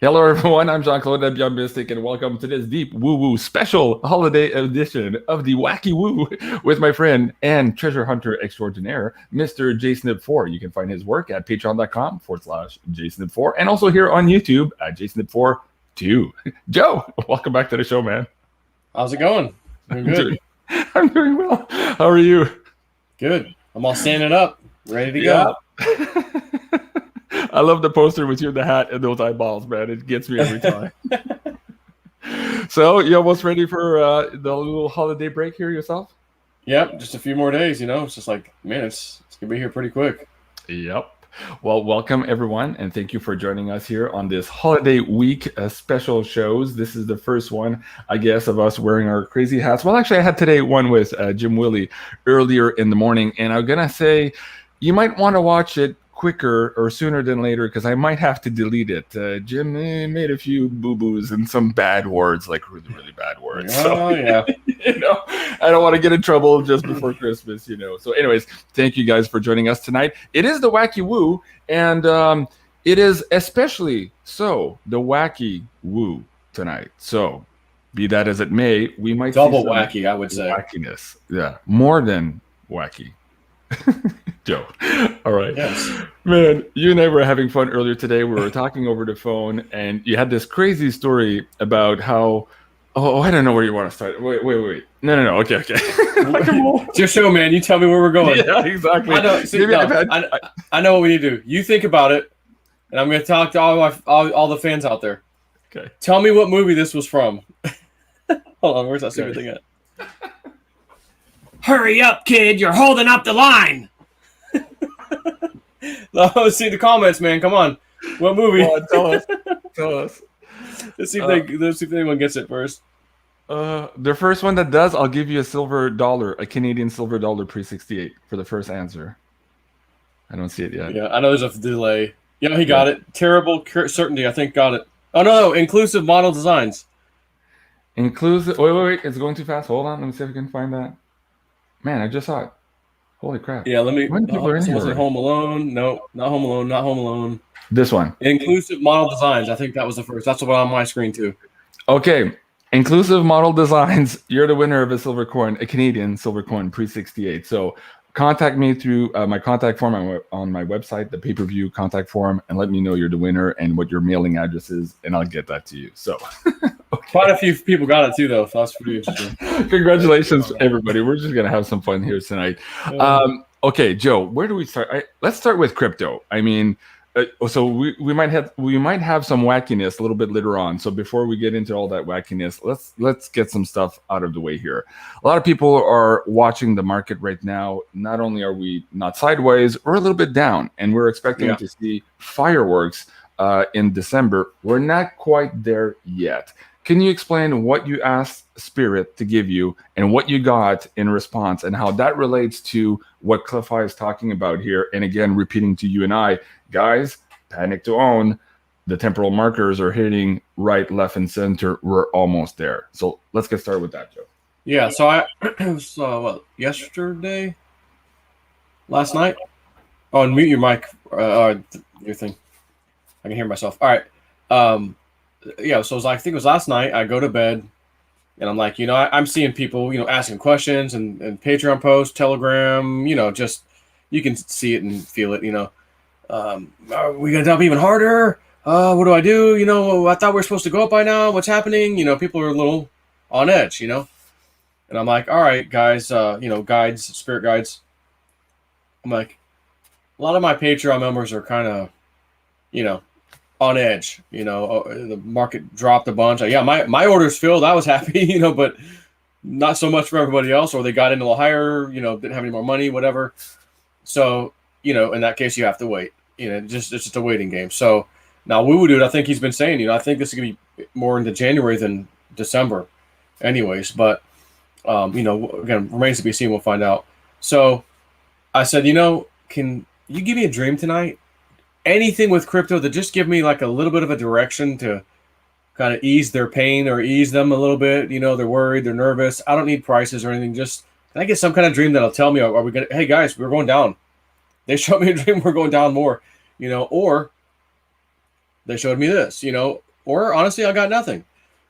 Hello, everyone. I'm Jean-Claude at BeyondMystic, and welcome to this deep woo-woo special holiday edition of the Wacky Woo with my friend and treasure hunter extraordinaire, Mr. JSNIP4. You can find his work at patreon.com/JSNIP4 and also here on YouTube at JSNIP4 too. Joe, welcome back to the show, man. How's it going? Doing good. I'm doing well. How are you? Good. I'm all standing up, ready to go. I love the poster with you in the hat and those eyeballs, man. It gets me every time. So, you almost ready for the little holiday break here yourself? Yep, just a few more days, It's just like, man, it's going to be here pretty quick. Yep. Well, welcome, everyone, and thank you for joining us here on this holiday week special shows. This is the first one, I guess, of us wearing our crazy hats. Well, actually, I had today one with Jim Willie earlier in the morning, and I'm going to say you might want to watch it quicker or sooner than later because I might have to delete it. Jim made a few boo-boos and some bad words, like really, really bad words. Oh, yeah. I don't want to get in trouble just before Christmas, So anyways, thank you guys for joining us tonight. It is the Wacky Woo, and it is especially so the Wacky Woo tonight. So be that as it may, we might double see wacky, I would say. Wackiness. Yeah, more than wacky. Joe. All right. Yes. Man, you and I were having fun earlier today. We were talking over the phone, and you had this crazy story about how, I don't know where you want to start. Wait. No. Okay. It's your show, man. You tell me where we're going. Yeah, exactly. I know, I know what we need to do. You think about it, and I'm going to talk to all the fans out there. Okay. Tell me what movie this was from. Hold on. Where's that stupid thing at? Hurry up, kid. You're holding up the line. Let's see the comments, man. Come on. What movie? Tell us. Let's see if anyone gets it first. The first one that does, I'll give you a silver dollar, a Canadian silver dollar pre-68 for the first answer. I don't see it yet. Yeah, I know there's a delay. Yeah, he got it. Terrible certainty, I think, got it. Oh, no. Inclusive model designs. Inclusive. Wait. It's going too fast. Hold on. Let me see if I can find that. Man, I just saw it. Holy crap. Yeah, let me. Was it Home Alone? No, not Home Alone. Not Home Alone. This one. Inclusive model designs. I think that was the first. That's what on my screen too. Okay. Inclusive model designs. You're the winner of a silver coin, a Canadian silver coin pre-68. So contact me through my contact form on my website, the pay-per-view contact form, and let me know you're the winner and what your mailing address is, and I'll get that to you. So okay. Quite a few people got it too, though. So that's pretty interesting. Congratulations, everybody. We're just going to have some fun here tonight. Okay, Joe, where do we start? Let's start with crypto. I mean, so we might have some wackiness a little bit later on. So before we get into all that wackiness, let's get some stuff out of the way here. A lot of people are watching the market right now. Not only are we not sideways, we're a little bit down, and we're expecting to see fireworks in December. We're not quite there yet. Can you explain what you asked Spirit to give you and what you got in response and how that relates to what Cliff High is talking about here? And again, repeating to you and I, guys, panic to own. The temporal markers are hitting right, left, and center. We're almost there. So let's get started with that, Joe. Yeah, so it was, yesterday? Last night? Oh, and mute your mic, your thing. I can hear myself. All right. Yeah, so I think it was last night. I go to bed, and I'm like, I'm seeing people, asking questions and Patreon posts, Telegram, just you can see it and feel it, Are we gonna dump even harder? What do I do? I thought we were supposed to go up by now. What's happening? People are a little on edge, and I'm like, all right, guys, guides, spirit guides. I'm like, a lot of my Patreon members are kind of, on edge. The market dropped a bunch. Yeah, my orders filled. I was happy, but not so much for everybody else, or they got in a little higher, didn't have any more money, whatever. So, in that case, you have to wait. It's just a waiting game. So now Woo Dude, I think he's been saying, I think this is going to be more into January than December anyways. But, again, remains to be seen. We'll find out. So I said, can you give me a dream tonight? Anything with crypto to just give me like a little bit of a direction to kind of ease their pain or ease them a little bit. They're worried, they're nervous. I don't need prices or anything. Just, can I get some kind of dream that'll tell me, are we going to, hey guys, we're going down. They showed me a dream we're going down more, or they showed me this, or honestly, I got nothing.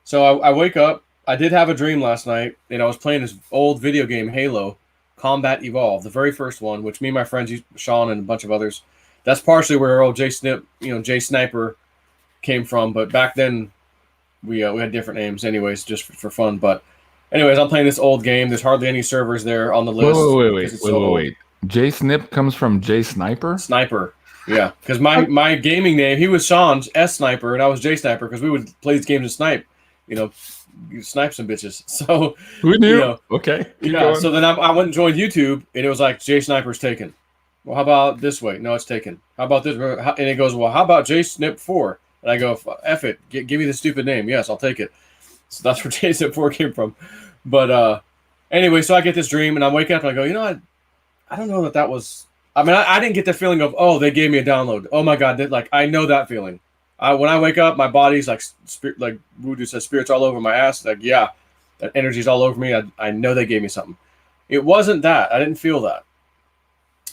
So I wake up. I did have a dream last night, and I was playing this old video game, Halo Combat Evolved, the very first one, which me and my friends, Sean and a bunch of others, that's partially where old J Sniper came from. But back then, we had different names, anyways, just for fun. But anyways, I'm playing this old game. There's hardly any servers there on the list. Wait. JSNIP comes from J Sniper? Sniper. Yeah, because my gaming name, he was Sean's S Sniper, and I was J Sniper because we would play these games and snipe, you snipe some bitches. So who knew? Okay. Going. So then I went and joined YouTube, and it was like J Sniper's taken. Well, how about this way? No, it's taken. How about this? And it goes, well, how about JSNIP4? And I go, F it, give me the stupid name. Yes, I'll take it. So that's where JSNIP4 came from. But anyway, so I get this dream, and I'm waking up, and I go, I don't know that was. I mean, I didn't get the feeling of, oh, they gave me a download. Oh my God, I know that feeling. When I wake up, my body's like Voodoo says, spirits all over my ass. Like, yeah, that energy's all over me. I know they gave me something. It wasn't that. I didn't feel that.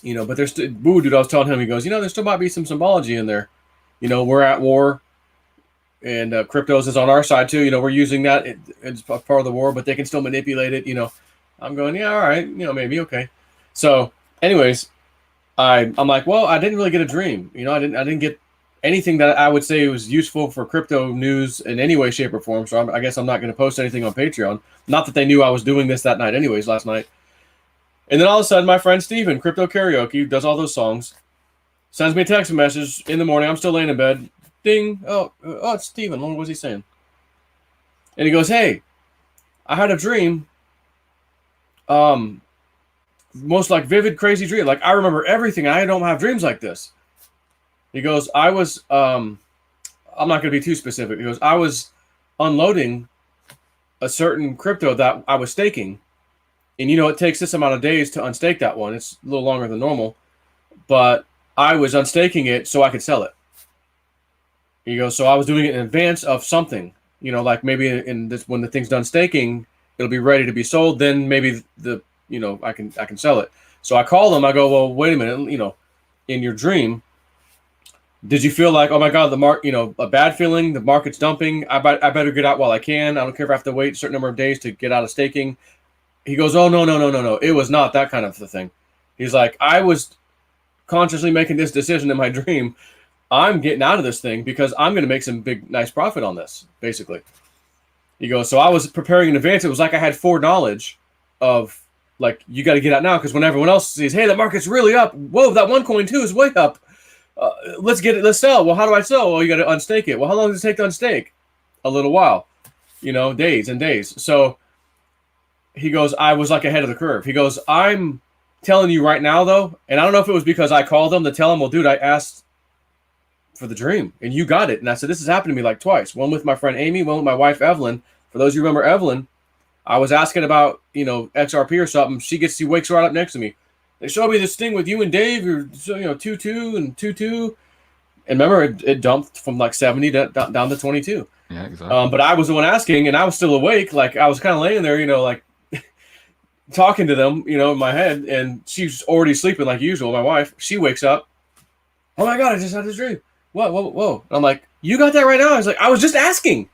But there's Voodoo. I was telling him, he goes, there still might be some symbology in there. We're at war, and cryptos is on our side too. We're using that. It's part of the war, but they can still manipulate it. I'm going, yeah, all right, maybe okay. So, anyways. I'm like, well, I didn't really get a dream. I didn't get anything that I would say was useful for crypto news in any way, shape, or form. So I guess I'm not going to post anything on Patreon. Not that they knew I was doing this that night anyways, last night. And then all of a sudden, my friend Steven, Crypto Karaoke, does all those songs, sends me a text message in the morning. I'm still laying in bed. Ding. Oh, it's Steven. What was he saying? And he goes, hey, I had a dream. Most like vivid, crazy dream. Like I remember everything. I don't have dreams like this. He goes, I was, I'm not going to be too specific. He goes, I was unloading a certain crypto that I was staking. And it takes this amount of days to unstake that one. It's a little longer than normal. But I was unstaking it so I could sell it. He goes, so I was doing it in advance of something. Like maybe in this, when the thing's done staking, it'll be ready to be sold. Then maybe I can sell it. So I call them. I go, well, wait a minute. In your dream, did you feel like, oh my God, a bad feeling? The market's dumping. I better get out while I can. I don't care if I have to wait a certain number of days to get out of staking. He goes, oh no. It was not that kind of the thing. He's like, I was consciously making this decision in my dream. I'm getting out of this thing because I'm going to make some big, nice profit on this, basically. He goes, so I was preparing in advance. It was like I had foreknowledge of, like, you got to get out now because when everyone else sees, hey, the market's really up. Whoa, that one coin too is way up. Let's get it. Let's sell. Well, how do I sell? Well, you got to unstake it. Well, how long does it take to unstake? A little while, days and days. So he goes, I was like ahead of the curve. He goes, I'm telling you right now, though, and I don't know if it was because I called them to tell him, well, dude, I asked for the dream and you got it. And I said, this has happened to me like twice. One with my friend Amy, one with my wife, Evelyn. For those of you who remember Evelyn, I was asking about, XRP or something. She wakes right up next to me. They showed me this thing with you and Dave. You're, 2-2 and 2-2. And remember, it dumped from like 70 down to 22. Yeah, exactly. But I was the one asking, and I was still awake. Like I was kind of laying there, like talking to them, in my head. And she's already sleeping like usual. My wife, she wakes up. Oh my God, I just had this dream. Whoa. And I'm like, you got that right now? I was like, I was just asking.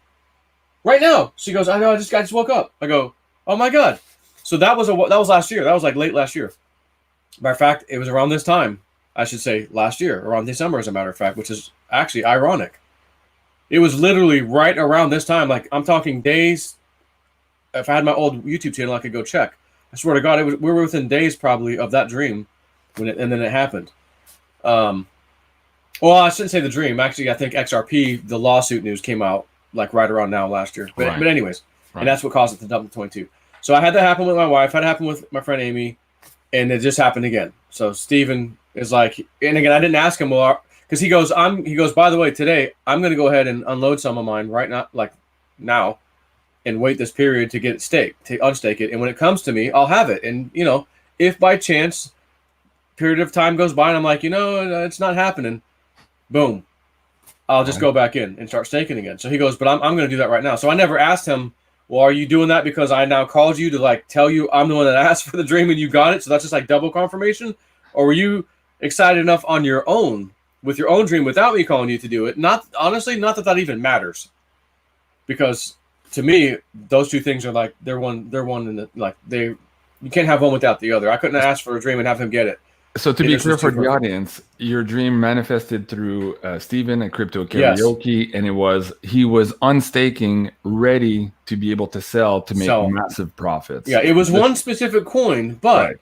Right now. She goes, I know, I just woke up. I go, oh my God. So that was last year. That was like late last year. Matter of fact, it was around this time, I should say last year, around December, as a matter of fact, which is actually ironic. It was literally right around this time. Like I'm talking days. If I had my old YouTube channel, I could go check. I swear to God, we were within days probably of that dream and then it happened. Well, I shouldn't say the dream. Actually, I think XRP, the lawsuit news came out like right around now last year. But anyways, and that's what caused it to dump to 22. So I had that happen with my wife. Had it happen with my friend Amy, and it just happened again. So Steven is like, and again, I didn't ask him, well, because he goes, by the way, today I'm going to go ahead and unload some of mine right now, like now, and wait this period to get it staked, to unstake it. And when it comes to me, I'll have it. And if by chance period of time goes by and I'm like, it's not happening, boom, I'll just go back in and start staking again. So he goes, but I'm going to do that right now. So I never asked him, well, are you doing that because I now called you to like tell you I'm the one that asked for the dream and you got it? So that's just like double confirmation? Or were you excited enough on your own with your own dream without me calling you to do it? Honestly, not that even matters. because to me, those two things are like they're one in the you can't have one without the other. I couldn't ask for a dream and have him get it. So to be clear for the audience, your dream manifested through Stephen at Crypto Karaoke, and he was unstaking, ready to be able to sell to make massive profits. Yeah, it was one specific coin, but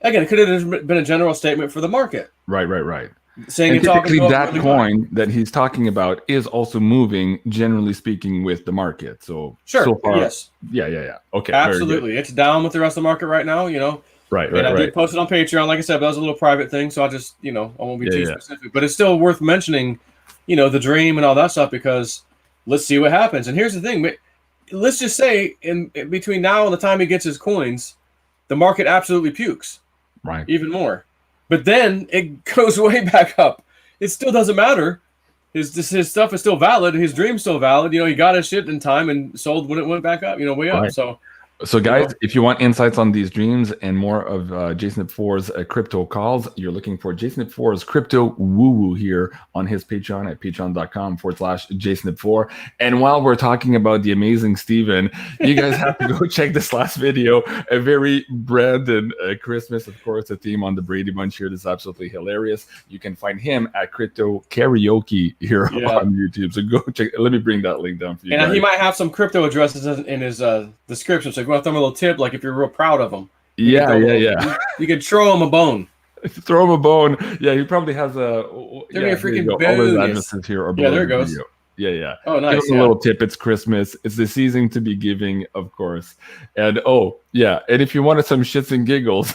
again, it could have been a general statement for the market. Right. Saying and typically that coin that he's talking about is also moving, generally speaking, with the market. So so far, yes, yeah. Okay, absolutely, it's down with the rest of the market right now. You know. Right. And I did post it on Patreon, like I said, but that was a little private thing, so I just, I won't be too specific. But it's still worth mentioning, the dream and all that stuff, because let's see what happens. And here's the thing: let's just say, in between now and the time he gets his coins, the market absolutely pukes, right? Even more. But then it goes way back up. It still doesn't matter. His stuff is still valid. His dream's still valid. He got his shit in time and sold when it went back up. Way up. So guys, if you want insights on these dreams and more of JSNIP4's crypto calls, you're looking for JSNIP4's crypto woo-woo here on his Patreon at patreon.com/JSNIP4. And while we're talking about the amazing Steven, you guys have to go check this last video. A very Brandon Christmas, of course, a theme on the Brady Bunch here. This is absolutely hilarious. You can find him at Crypto Karaoke here on YouTube. So go check. Let me bring that link down for you. And guys. he might have some crypto addresses in his description. So throw him a little tip, like if you're real proud of him. You can throw him a bone. Throw him a bone. Yeah, he probably has a. Give me a freaking all his addresses here are below there it goes. Video. Yeah. Oh, nice. Give him a little tip. It's Christmas. It's the season to be giving, of course. And and if you wanted some shits and giggles,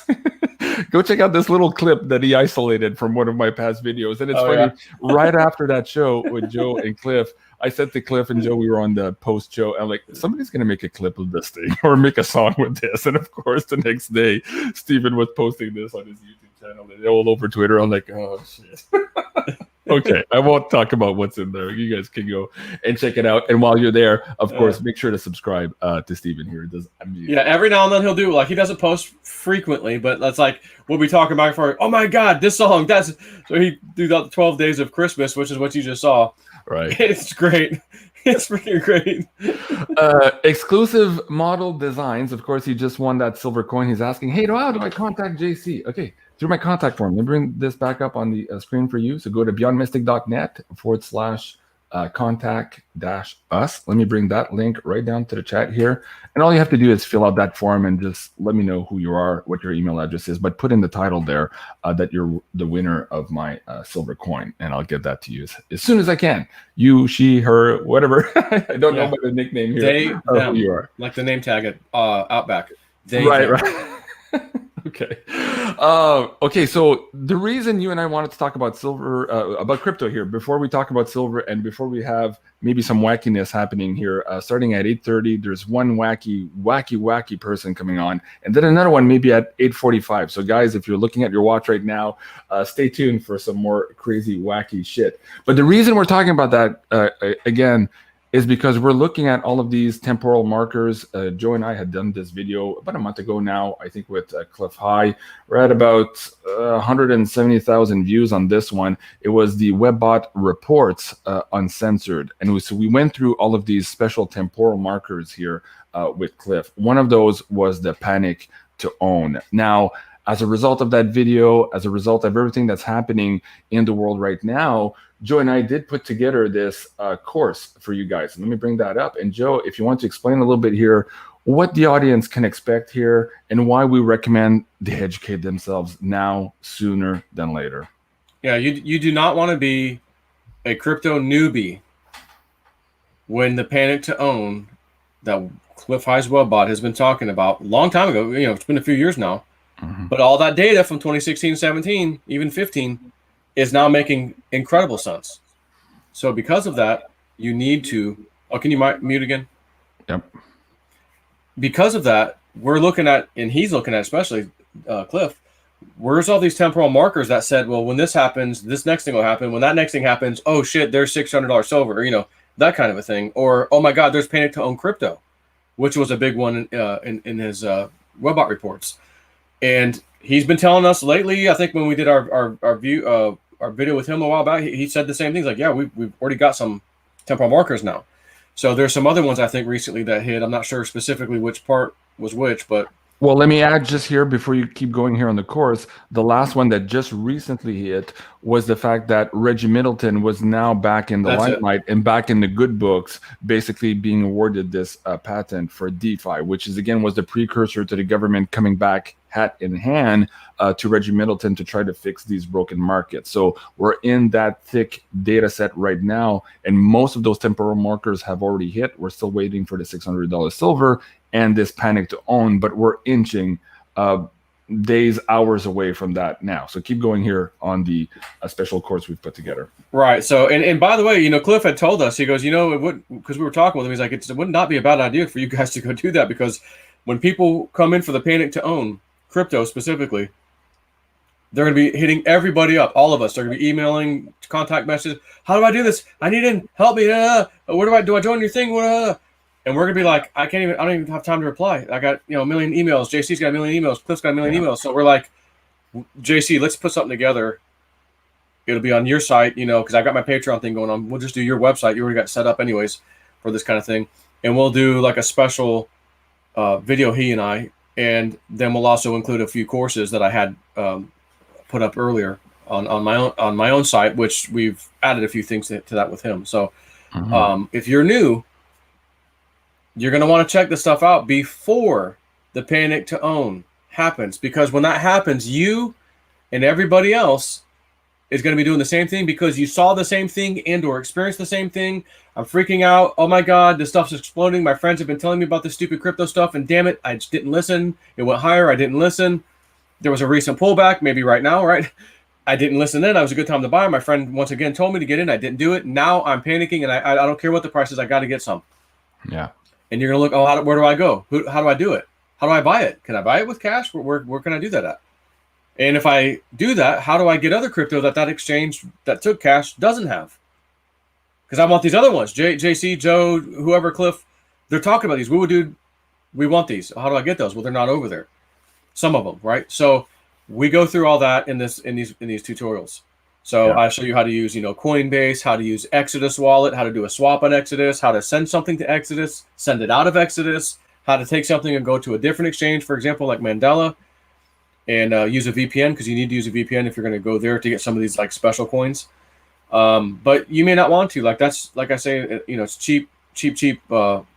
go check out this little clip that he isolated from one of my past videos. And it's funny. Yeah. Right after that show with Joe and Cliff, I said to Cliff and Joe, we were on the post show. I'm like, somebody's going to make a clip of this thing or make a song with this. And of course, the next day, Steven was posting this on his YouTube channel and all over Twitter. I'm like, oh, shit. Okay, I won't talk about what's in there. You guys can go and check it out. And while you're there, of course, make sure to subscribe to Steven here. It does every now and then he'll do, he doesn't post frequently, but that's we'll be talking about for, oh my God, this song. So he do the 12 Days of Christmas, which is what you just saw. Right. It's great. It's freaking great. Exclusive model designs. Of course, he just won that silver coin. He's asking, hey, how do I contact JC? Okay, through my contact form. Let me bring this back up on the screen for you. So go to beyondmystic.net/contact-us. Let me bring that link right down to the chat here. And all you have to do is fill out that form and just let me know who you are, what your email address is, but put in the title there that you're the winner of my silver coin, and I'll get that to you as soon as I can. You, she, her, whatever. I don't know about the nickname here. They, them, who you are. Like the name tag at Outback. They, right. Okay. Okay. So the reason you and I wanted to talk about silver, about crypto here, before we talk about silver and before we have maybe some wackiness happening here, starting at 8:30, there's one wacky person coming on, and then another one maybe at 8:45. So guys, if you're looking at your watch right now, stay tuned for some more crazy, wacky shit. But the reason we're talking about that, again, is because we're looking at all of these temporal markers. Joe and I had done this video about a month ago now, I think with Cliff High. We're at about 170,000 views on this one. It was the Webbot Reports Uncensored. And so we went through all of these special temporal markers here with Cliff. One of those was the panic to own. Now, as a result of that video, as a result of everything that's happening in the world right now, Joe and I did put together this course for you guys. Let me bring that up. And Joe, if you want to explain a little bit here, what the audience can expect here and why we recommend they educate themselves now sooner than later. Yeah, you do not want to be a crypto newbie when the panic to own that Cliff High's Webbot has been talking about a long time ago. It's been a few years now. Mm-hmm. But all that data from 2016, 17, even 15 is now making incredible sense. So because of that, you need to... Oh, can you mute again? Yep. Because of that, we're looking at, and he's looking at, especially Cliff, where's all these temporal markers that said, well, when this happens, this next thing will happen. When that next thing happens, oh shit, there's $600 silver, that kind of a thing. Or, oh my God, there's panic to own crypto, which was a big one in his Webbot reports. And he's been telling us lately, I think when we did our video with him a while back, he said the same things. Like, yeah, we've already got some temporal markers now. So there's some other ones I think recently that hit. I'm not sure specifically which part was which, but Well, let me add just here before you keep going here on the course. The last one that just recently hit was the fact that Reggie Middleton was now back in the limelight and back in the good books, basically being awarded this patent for DeFi, which is again was the precursor to the government coming back hat in hand to Reggie Middleton to try to fix these broken markets. So we're in that thick data set right now, and most of those temporal markers have already hit. We're still waiting for the $600 silver and this panic to own, but we're inching days, hours away from that now. So keep going here on the special course we've put together. Right. So, and by the way, you know, Cliff had told us, he goes, you know, it would, because we were talking with him, he's like, it would not be a bad idea for you guys to go do that, because when people come in for the panic to own crypto specifically, they're going to be hitting everybody up, all of us. They're going to be emailing, contact messages. How do I do this? I need in. Help me. Where do I join your thing? And we're gonna be like, I don't even have time to reply. I got, you know, a million emails. JC's got a million emails. Cliff's got a million emails. So we're like, JC, let's put something together. It'll be on your site, you know, because I got my Patreon thing going on. We'll just do your website. You already got set up anyways for this kind of thing. And we'll do like a special video, he and I, and then we'll also include a few courses that I had put up earlier on my own site, which we've added a few things to that with him. So if you're new, you're going to want to check this stuff out before the panic to own happens, because when that happens, you and everybody else is going to be doing the same thing because you saw the same thing and or experienced the same thing. I'm freaking out. Oh my God, this stuff's exploding. My friends have been telling me about this stupid crypto stuff, and damn it, I just didn't listen. It went higher. I didn't listen. There was a recent pullback, maybe right now, right? I didn't listen in. It was a good time to buy. My friend once again told me to get in. I didn't do it. Now I'm panicking, and I don't care what the price is. I got to get some. Yeah. And you're going to look, where do I go? How do I do it? How do I buy it? Can I buy it with cash? Where can I do that at? And if I do that, how do I get other crypto that exchange that took cash doesn't have? Because I want these other ones. JC, Joe, whoever, Cliff, they're talking about these. We want these. How do I get those? Well, they're not over there. Some of them, right? So we go through all that in these tutorials. So I show you how to use, Coinbase, how to use Exodus wallet, how to do a swap on Exodus, how to send something to Exodus, send it out of Exodus, how to take something and go to a different exchange, for example, like Mandela, and use a VPN, because you need to use a VPN if you're going to go there to get some of these like special coins. But you may not want to. Like that's, like I say, it's cheap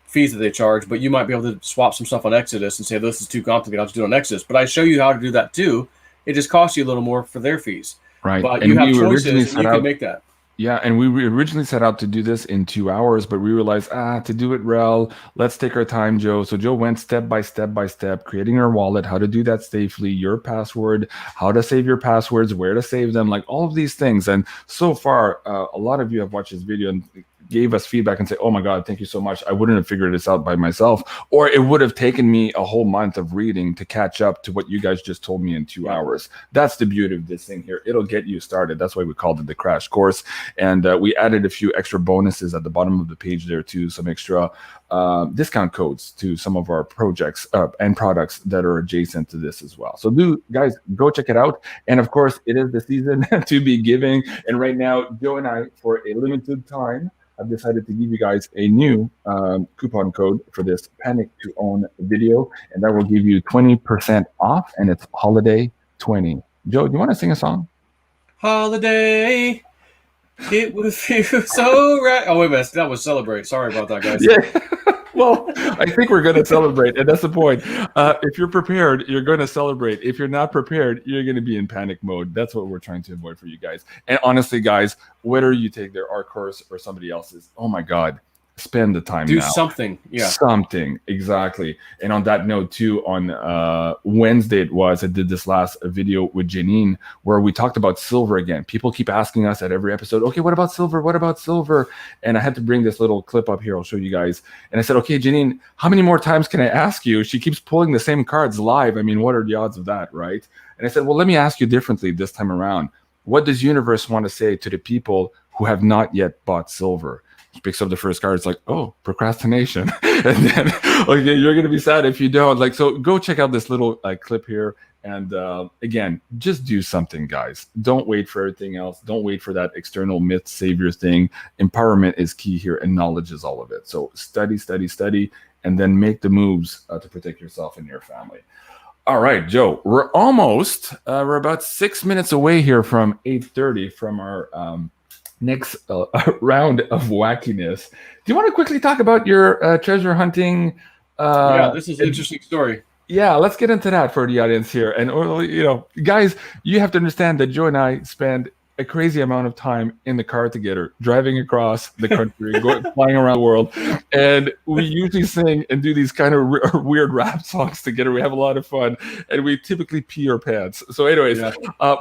fees that they charge, but you might be able to swap some stuff on Exodus and say, this is too complicated, I'll just do it on Exodus. But I show you how to do that too. It just costs you a little more for their fees. Right. But you have choices and you can make that. Yeah, and we originally set out to do this in 2 hours, but we realized, to do it well, let's take our time, Joe. So Joe went step by step, creating our wallet, how to do that safely, your password, how to save your passwords, where to save them, like all of these things. And so far, a lot of you have watched this video and gave us feedback and say, oh my God, thank you so much. I wouldn't have figured this out by myself, or it would have taken me a whole month of reading to catch up to what you guys just told me in 2 hours. That's the beauty of this thing here. It'll get you started. That's why we called it the crash course. And we added a few extra bonuses at the bottom of the page there too, some extra discount codes to some of our projects and products that are adjacent to this as well. So guys, go check it out. And of course, it is the season to be giving. And right now, Joe and I, for a limited time, I've decided to give you guys a new coupon code for this Panic to Own video, and that will give you 20% off, and it's Holiday 20. Joe, do you want to sing a song? Holiday, it would feel so right. Oh, wait a minute, that was Celebrate. Sorry about that, guys. Yeah. Well, I think we're going to celebrate, and that's the point. If you're prepared, you're going to celebrate. If you're not prepared, you're going to be in panic mode. That's what we're trying to avoid for you guys. And honestly, guys, whether you take our course or somebody else's, oh my God, spend the time do now. Something. Yeah. Something. Exactly. And on that note too, on Wednesday I did this last video with Janine where we talked about silver again. People keep asking us at every episode, okay, what about silver? What about silver? And I had to bring this little clip up here. I'll show you guys. And I said, okay, Janine, how many more times can I ask you? She keeps pulling the same cards live. I mean, what are the odds of that, right? And I said, well, let me ask you differently this time around. What does universe want to say to the people who have not yet bought silver? She picks up the first card. It's like, oh, procrastination. And then, okay, you're going to be sad if you don't. Like, so go check out this little clip here. And again, just do something, guys. Don't wait for everything else. Don't wait for that external myth savior thing. Empowerment is key here, and knowledge is all of it. So study, study, study, and then make the moves to protect yourself and your family. All right, Joe, we're almost, we're about 6 minutes away here from 8:30 from our next round of wackiness. Do you want to quickly talk about your treasure hunting? Yeah, this is an interesting story. Yeah, let's get into that for the audience here. And, you know, guys, you have to understand that Joe and I spend a crazy amount of time in the car together, driving across the country, flying around the world. And we usually sing and do these kind of weird rap songs together. We have a lot of fun, and we typically pee our pants. So anyways,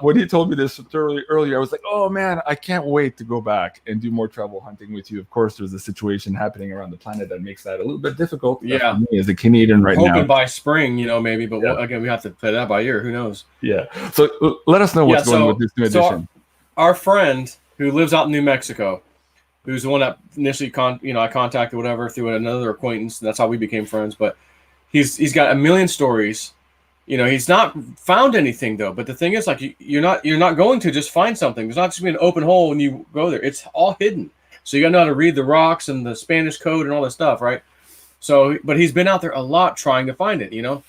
when he told me this earlier, I was like, oh man, I can't wait to go back and do more travel hunting with you. Of course, there's a situation happening around the planet that makes that a little bit difficult. Yeah. For me as a Canadian right now. Hoping by spring, you know, maybe, but again, we have to play that by ear. Who knows? Yeah. So let us know what's going on with this new edition. Our friend who lives out in New Mexico, who's the one that initially I contacted whatever through another acquaintance. And that's how we became friends. But he's got a million stories. You know, he's not found anything though. But the thing is, like, you're not going to just find something. There's not just gonna be an open hole when you go there. It's all hidden. So you gotta know how to read the rocks and the Spanish code and all that stuff, right? So, but he's been out there a lot trying to find it, you know,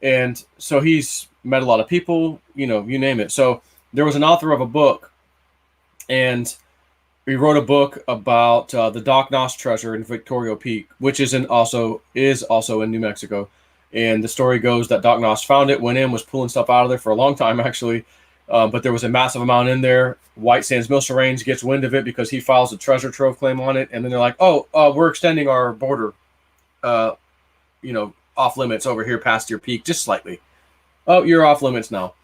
and so he's met a lot of people, you know, you name it. So there was an author of a book. And he wrote a book about the Doc Nos treasure in Victoria Peak, which is also in New Mexico. And the story goes that Doc Nos found it, went in, was pulling stuff out of there for a long time, actually. But there was a massive amount in there. White Sands Mills Range gets wind of it because he files a treasure trove claim on it. And then they're like, oh, we're extending our border, you know, off limits over here past your peak, just slightly. Oh, you're off limits now.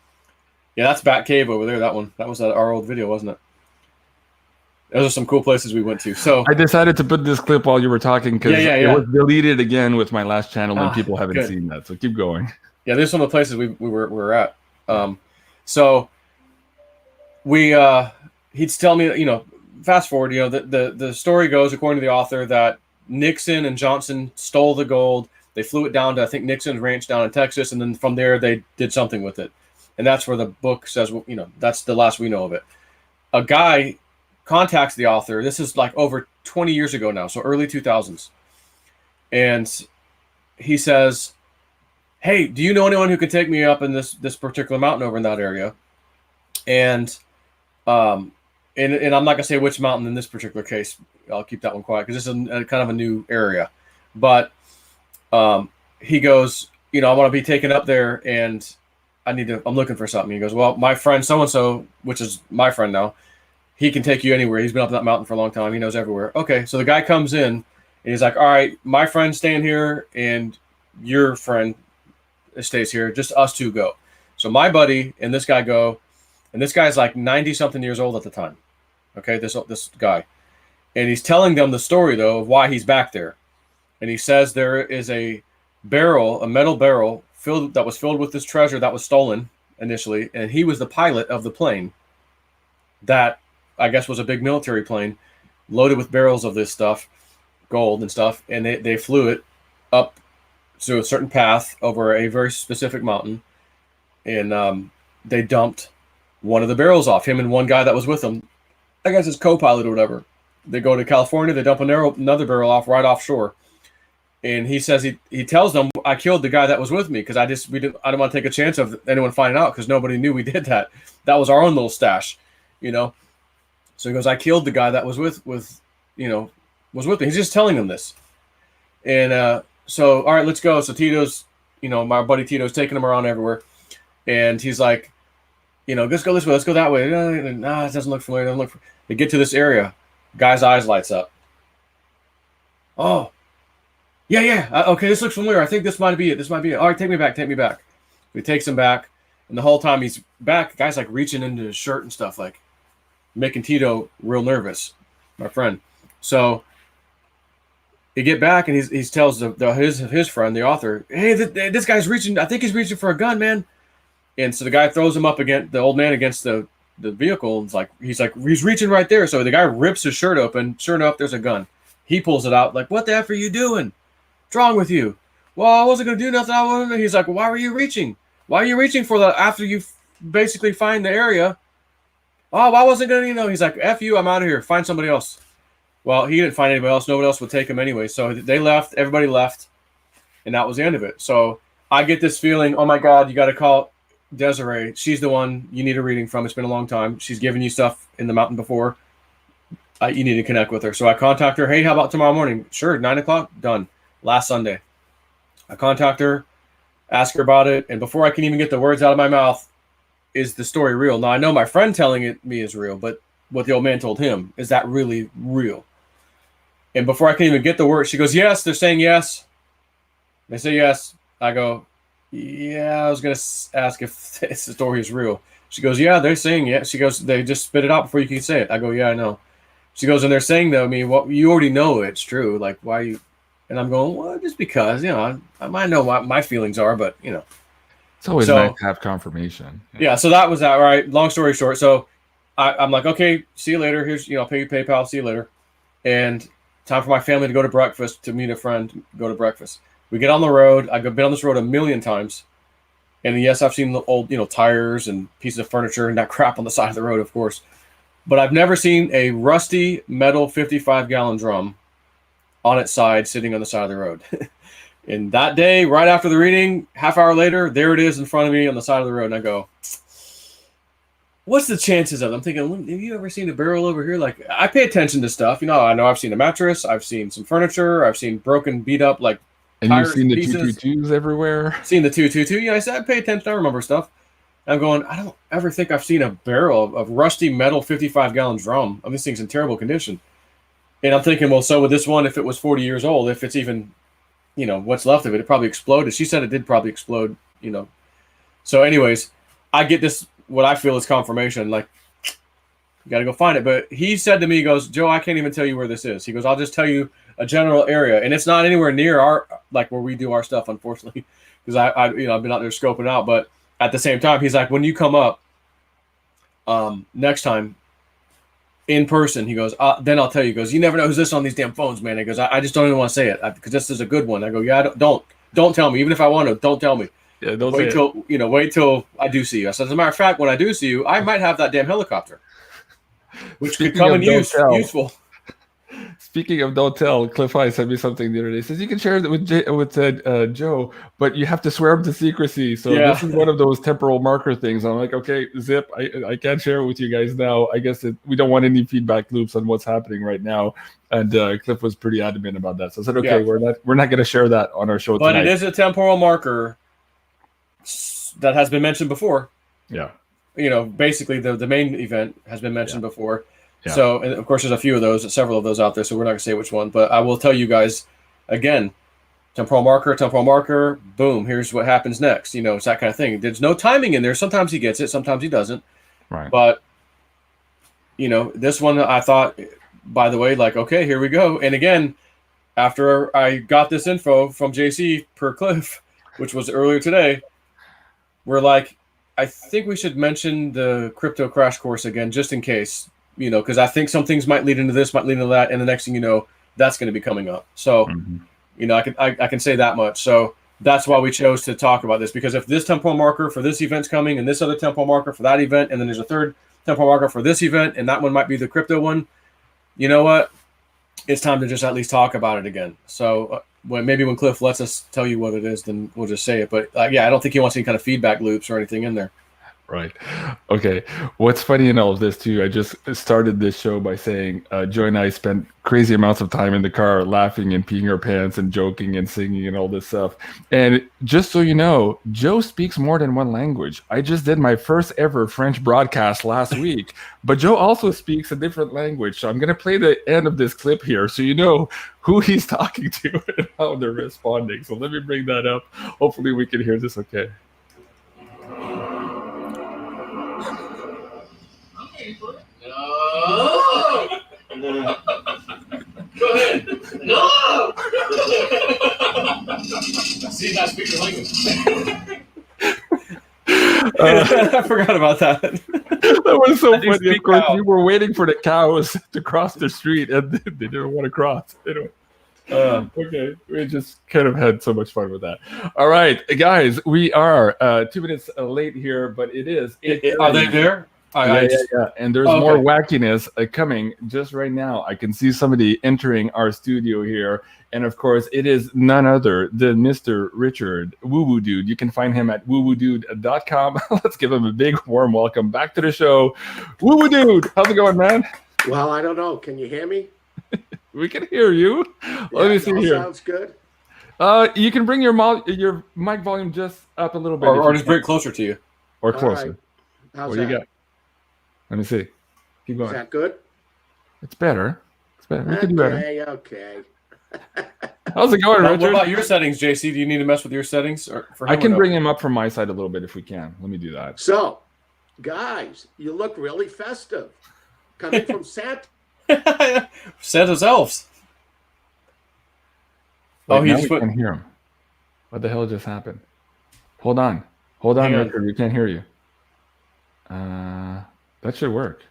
Yeah, that's Bat Cave over there, that one. That was our old video, wasn't it? Those are some cool places we went to. So I decided to put this clip while you were talking because it was deleted again with my last channel and people haven't seen that. So keep going. Yeah, this is one of the places we were at. So he'd tell me, you know, fast forward, you know, the story goes according to the author that Nixon and Johnson stole the gold. They flew it down to, I think, Nixon's ranch down in Texas, and then from there they did something with it. And that's where the book says, you know, that's the last we know of it. A guy contacts the author. This is like over 20 years ago now, so early 2000s. And he says, hey, do you know anyone who could take me up in this particular mountain over in that area? And I'm not going to say which mountain in this particular case. I'll keep that one quiet because this is kind of a new area. But he goes, you know, I want to be taken up there and I'm looking for something. He goes, well, my friend so-and-so, which is my friend now, he can take you anywhere. He's been up that mountain for a long time. He knows everywhere. Okay, so the guy comes in, and he's like, all right, my friend's staying here, and your friend stays here. Just us two go. So my buddy and this guy go, and this guy's like 90-something years old at the time. Okay, this guy. And he's telling them the story, though, of why he's back there. And he says there is a barrel, a metal barrel, that was filled with this treasure that was stolen initially, and he was the pilot of the plane that I guess was a big military plane loaded with barrels of this stuff, gold and stuff, and they flew it up to a certain path over a very specific mountain, and they dumped one of the barrels off, him and one guy that was with him, I guess his co-pilot or whatever. They go to California, they dump another barrel off right offshore. And he says he tells them, I killed the guy that was with me because I didn't want to take a chance of anyone finding out because nobody knew we did that. That was our own little stash, you know. So he goes, I killed the guy that was with me. He's just telling them this. And so, all right, let's go. So Tito's, you know, my buddy Tito's taking him around everywhere. And he's like, you know, let's go this way. Let's go that way. Nah, it doesn't look familiar. They get to this area. Guy's eyes lights up. Oh, yeah. Okay, this looks familiar. I think this might be it. All right, take me back. He takes him back. And the whole time he's back, the guy's like reaching into his shirt and stuff, like making Tito real nervous, my friend. So he get back and he tells his friend, the author, hey, this guy's reaching. I think he's reaching for a gun, man. And so the guy throws him up against the old man against the vehicle. And he's reaching right there. So the guy rips his shirt open. Sure enough, there's a gun. He pulls it out. Like, what the F are you doing? What's wrong with you? Well, I wasn't going to do nothing. He's like, well, why were you reaching? Why are you reaching for that after you basically find the area? Oh, I wasn't going to, he's like, F you, I'm out of here. Find somebody else. Well, he didn't find anybody else. Nobody else would take him anyway. So they left. Everybody left. And that was the end of it. So I get this feeling, oh, my God, you got to call Desiree. She's the one you need a reading from. It's been a long time. She's given you stuff in the mountain before. You need to connect with her. So I contact her. Hey, how about tomorrow morning? Sure, 9 o'clock. Done. Last Sunday. I contact her, ask her about it. And before I can even get the words out of my mouth, is the story real? Now, I know my friend telling it me is real, but what the old man told him, is that really real? And before I can even get the word, she goes, yes, they're saying yes. They say yes. I go, yeah, I was going to ask if the story is real. She goes, yeah, they're saying yes. She goes, they just spit it out before you can say it. I go, yeah, I know. She goes, and they're saying, though, I mean, what you already know it's true. Like, why you? And I'm going, well, just because, I might know what my feelings are, but, It's always nice to have confirmation. Yeah, so that was that, right? Long story short. So I'm like, okay, see you later. Here's, I'll pay you PayPal. See you later. And time for my family to go to breakfast, to meet a friend, go to breakfast. We get on the road. I've been on this road a million times. And yes, I've seen the old, tires and pieces of furniture and that crap on the side of the road, of course. But I've never seen a rusty metal 55-gallon drum on its side, sitting on the side of the road. And that day, right after the reading, half hour later, there it is in front of me on the side of the road. And I go, what's the chances of it? I'm thinking, have you ever seen a barrel over here? Like, I pay attention to stuff. I know I've seen a mattress. I've seen some furniture. I've seen broken, beat up, like, and you've seen the 222s everywhere? Seen the 222. Yeah, I said I pay attention. I remember stuff. I'm going, I don't ever think I've seen a barrel of rusty metal 55-gallon drum. This thing's in terrible condition. And I'm thinking, well, so with this one, if it was 40 years old, if it's even, what's left of it, it probably exploded. She said it did probably explode, So anyways, I get this, what I feel is confirmation, like, you got to go find it. But he said to me, he goes, Joe, I can't even tell you where this is. He goes, I'll just tell you a general area. And it's not anywhere near where we do our stuff, unfortunately, because I've been out there scoping out. But at the same time, he's like, when you come up next time in person, he goes, then I'll tell you. He goes, you never know who's this on these damn phones, man. He goes, I just don't even want to say it because this is a good one. I go, yeah, don't tell me. Even if I want to, don't tell me. Yeah, don't wait till I do see you. I said, as a matter of fact, when I do see you, I might have that damn helicopter, which could come in useful. Speaking of don't tell, Cliff High sent me something the other day. He says you can share it with Joe, but you have to swear him to secrecy. So This is one of those temporal marker things. I'm like, okay, Zip, I can't share it with you guys now. I guess we don't want any feedback loops on what's happening right now. And Cliff was pretty adamant about that. So I said, okay, we're not going to share that on our show tonight. But it is a temporal marker that has been mentioned before. Yeah. Basically the main event has been mentioned before. Yeah. So, and of course, there's several of those out there, so we're not going to say which one. But I will tell you guys, again, temporal marker, boom, here's what happens next. It's that kind of thing. There's no timing in there. Sometimes he gets it, sometimes he doesn't. Right. But, this one I thought, by the way, like, okay, here we go. And again, after I got this info from JC per Cliff, which was earlier today, we're like, I think we should mention the crypto crash course again, just in case. Because I think some things might lead into this, might lead into that, and the next thing you know, that's going to be coming up. So, I can say that much. So that's why we chose to talk about this, because if this temporal marker for this event's coming, and this other temporal marker for that event, and then there's a third temporal marker for this event, and that one might be the crypto one, you know what? It's time to just at least talk about it again. So maybe when Cliff lets us tell you what it is, then we'll just say it. But I don't think he wants any kind of feedback loops or anything in there. Right. Okay. What's funny in all of this too, I just started this show by saying Joy and I spent crazy amounts of time in the car laughing and peeing our pants and joking and singing and all this stuff. And just so you know, Joe speaks more than one language. I just did my first ever French broadcast last week, but Joe also speaks a different language. So I'm going to play the end of this clip here so you know who he's talking to and how they're responding. So let me bring that up. Hopefully we can hear this okay. No. Go ahead. No. See, that speaks your language. I forgot about that. That was so funny. Of course, we were waiting for the cows to cross the street, and they didn't want to cross. Anyway. Okay, we just kind of had so much fun with that. All right, guys, we are 2 minutes late here, but it is. Are they there? Yeah. And there's okay. more wackiness coming just right now. I can see somebody entering our studio here. And of course, it is none other than Mr. Richard Woo Woo Dude. You can find him at woowoodude.com. Let's give him a big warm welcome back to the show. Woo Woo Dude, how's it going, man? Well, I don't know. Can you hear me? We can hear you. Let me see here. Sounds good. You can bring your mic volume just up a little bit. Or just bring it closer to you. Or closer. Right. How's What that? do you got? Let me see. Keep going. Is that good? It's better. It's better. We can do better. Okay. How's it going, Richard? What about your settings, JC? Do you need to mess with your settings? Or for him I can or no? bring him up from my side a little bit if we can. Let me do that. So, guys, you look really festive. Coming from Santa. Santa's elves. Wait, Oh, he now just we put. can hear him. What the hell just happened? Hold on, Richard. We can't hear you. That should work.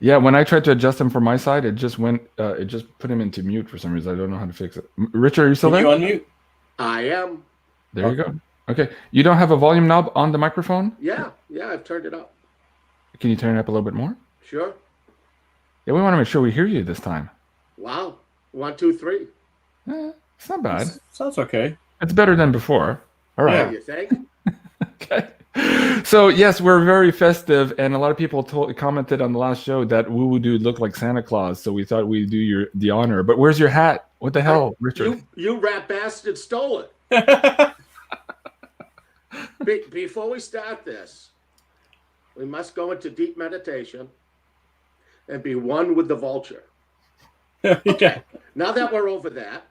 Yeah, when I tried to adjust him from my side, it just went. It just put him into mute for some reason. I don't know how to fix it. Richard, are you still Can there? you unmute? I am. There you go. Okay, you don't have a volume knob on the microphone? Yeah, I've turned it up. Can you turn it up a little bit more? Sure. Yeah, we want to make sure we hear you this time. Wow. 1, 2, 3. It's not bad. Sounds okay. It's better than before. All right. What do you think? Okay. So yes, we're very festive, and a lot of people commented on the last show that Woo Woo Dude looked like Santa Claus, so we thought we'd do the honor. But where's your hat? What the hell, Richard? You rat bastard stole it. Before we start this, we must go into deep meditation and be one with the vulture. Yeah. Now that we're over that,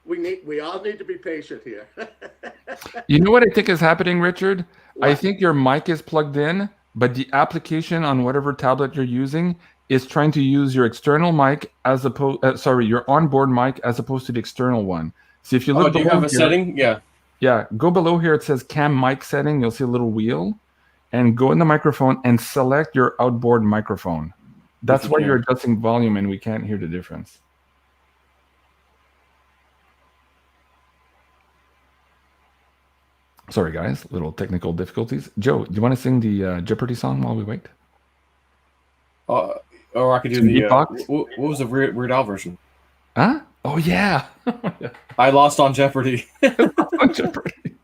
we all need to be patient here. You know what I think is happening, Richard? What? I think your mic is plugged in, but the application on whatever tablet you're using is trying to use your external mic as opposed, your onboard mic as opposed to the external one. See if you look. Do you have a setting? Yeah. Yeah, go below here. It says cam mic setting. You'll see a little wheel, and go in the microphone and select your outboard microphone. That's why you're adjusting volume, and we can't hear the difference. Sorry, guys, little technical difficulties. Joe, do you want to sing the Jeopardy song while we wait? Or I could do Some the. beatbox? What was the Weird Al version? Huh? Oh, yeah. I lost on Jeopardy. On Jeopardy.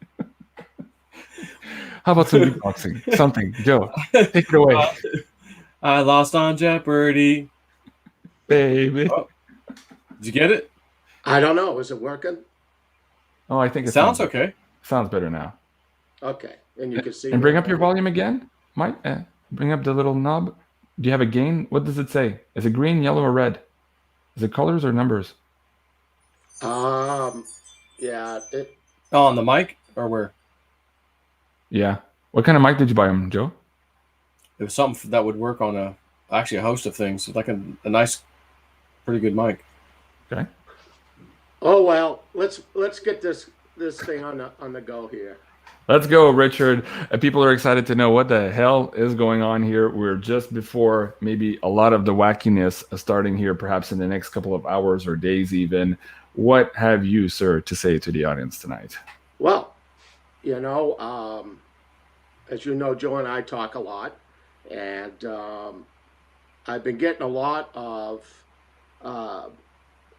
How about some beatboxing? Something. Joe, take it away. I lost on Jeopardy. Baby. Oh. Did you get it? I don't know. Is it working? Oh, I think it Sounds okay. Sounds better now. Okay. And you can see. And bring up your volume again, Mike. Bring up the little knob. Do you have a gain? What does it say? Is it green, yellow, or red? Is it colors or numbers? Yeah. Oh, on the mic or where? Yeah. What kind of mic did you buy him, Joe? It was something that would work on a host of things, like a nice, pretty good mic. Okay. Oh well, let's get this thing on the go here. Let's go, Richard. People are excited to know what the hell is going on here. We're just before maybe a lot of the wackiness starting here, perhaps in the next couple of hours or days even. What have you, sir, to say to the audience tonight? Well, as you know, Joe and I talk a lot, and I've been getting a lot of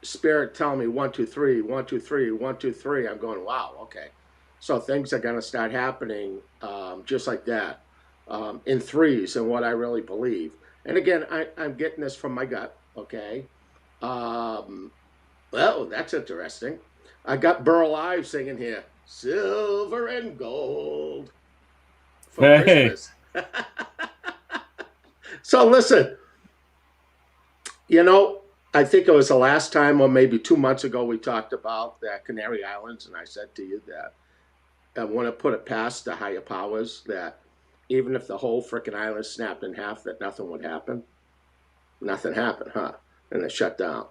spirit telling me 1, 2, 3, 1, 2, 3, 1, 2, 3. I'm going, wow, okay. So things are going to start happening just like that, in threes, and what I really believe. And again, I'm getting this from my gut, okay? Well, that's interesting. I got Burl Ives singing here, silver and gold for Christmas. So listen, I think it was the last time, or maybe 2 months ago, we talked about the Canary Islands, and I said to you that I want to put it past the higher powers that even if the whole frickin' island snapped in half, that nothing would happen. Nothing happened, huh? And it shut down.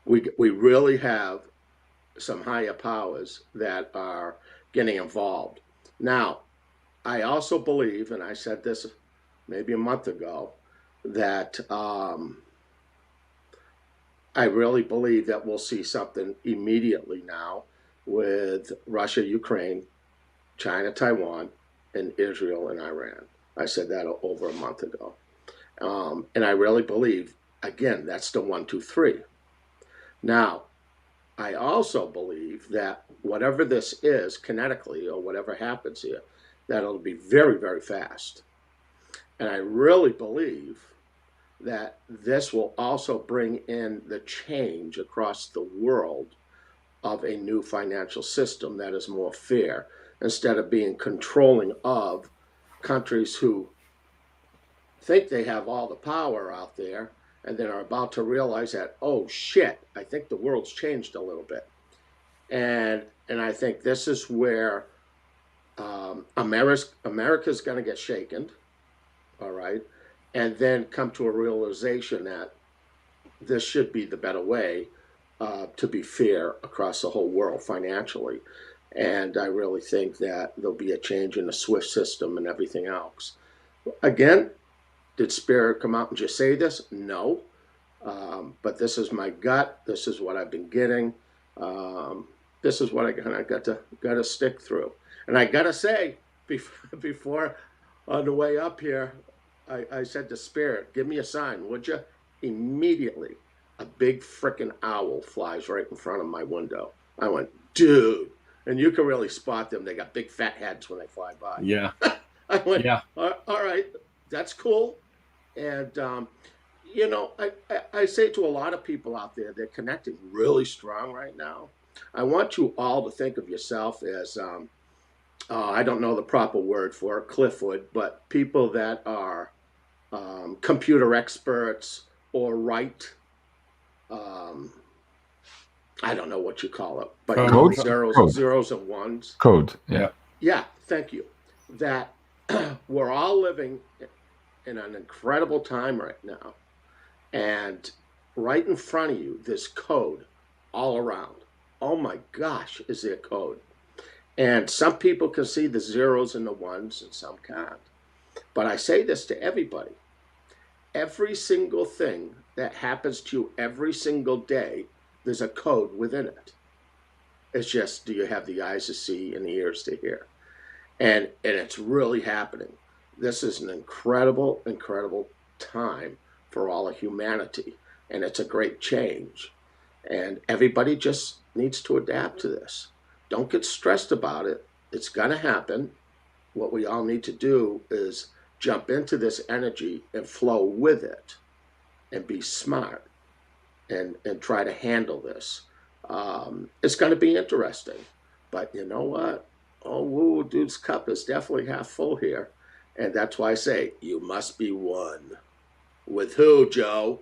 We really have some higher powers that are getting involved. Now, I also believe, and I said this maybe a month ago, that I really believe that we'll see something immediately now with Russia, Ukraine, China, Taiwan, and Israel and Iran. I said that over a month ago. And I really believe, again, that's the 1, 2, 3. Now, I also believe that whatever this is kinetically or whatever happens here, that it'll be very, very fast. And I really believe that this will also bring in the change across the world of a new financial system that is more fair, instead of being controlling of countries who think they have all the power out there and then are about to realize that, oh shit, I think the world's changed a little bit. And I think this is where America's going to get shaken, all right, and then come to a realization that this should be the better way to be fair across the whole world financially. And I really think that there'll be a change in the SWIFT system and everything else. Again, did Spirit come out and just say this? No. But this is my gut. This is what I've been getting. This is what I got to stick through. And I got to say, before on the way up here, I said to Spirit, give me a sign, would you? Immediately, a big freaking owl flies right in front of my window. I went, dude. And you can really spot them. They got big fat heads when they fly by. Yeah. I went, yeah. All right, that's cool. And, you know, I say to a lot of people out there, they're connecting really strong right now. I want you all to think of yourself as, I don't know the proper word for it, Cliffwood, but people that are computer experts or write, I don't know what you call it, but Code? zeros and ones. Code, yeah. Yeah, thank you. That we're all living in an incredible time right now. And right in front of you, there's code all around. Oh my gosh, is there code? And some people can see the zeros and the ones and some can't. But I say this to everybody. Every single thing that happens to you every single day, there's a code within it. It's just, do you have the eyes to see and the ears to hear? And it's really happening. This is an incredible, incredible time for all of humanity. And it's a great change. And everybody just needs to adapt to this. Don't get stressed about it. It's going to happen. What we all need to do is jump into this energy and flow with it and be smart and try to handle this. It's going to be interesting. But you know what? Oh, woo, dude's cup is definitely half full here. And that's why I say, you must be one. With who, Joe?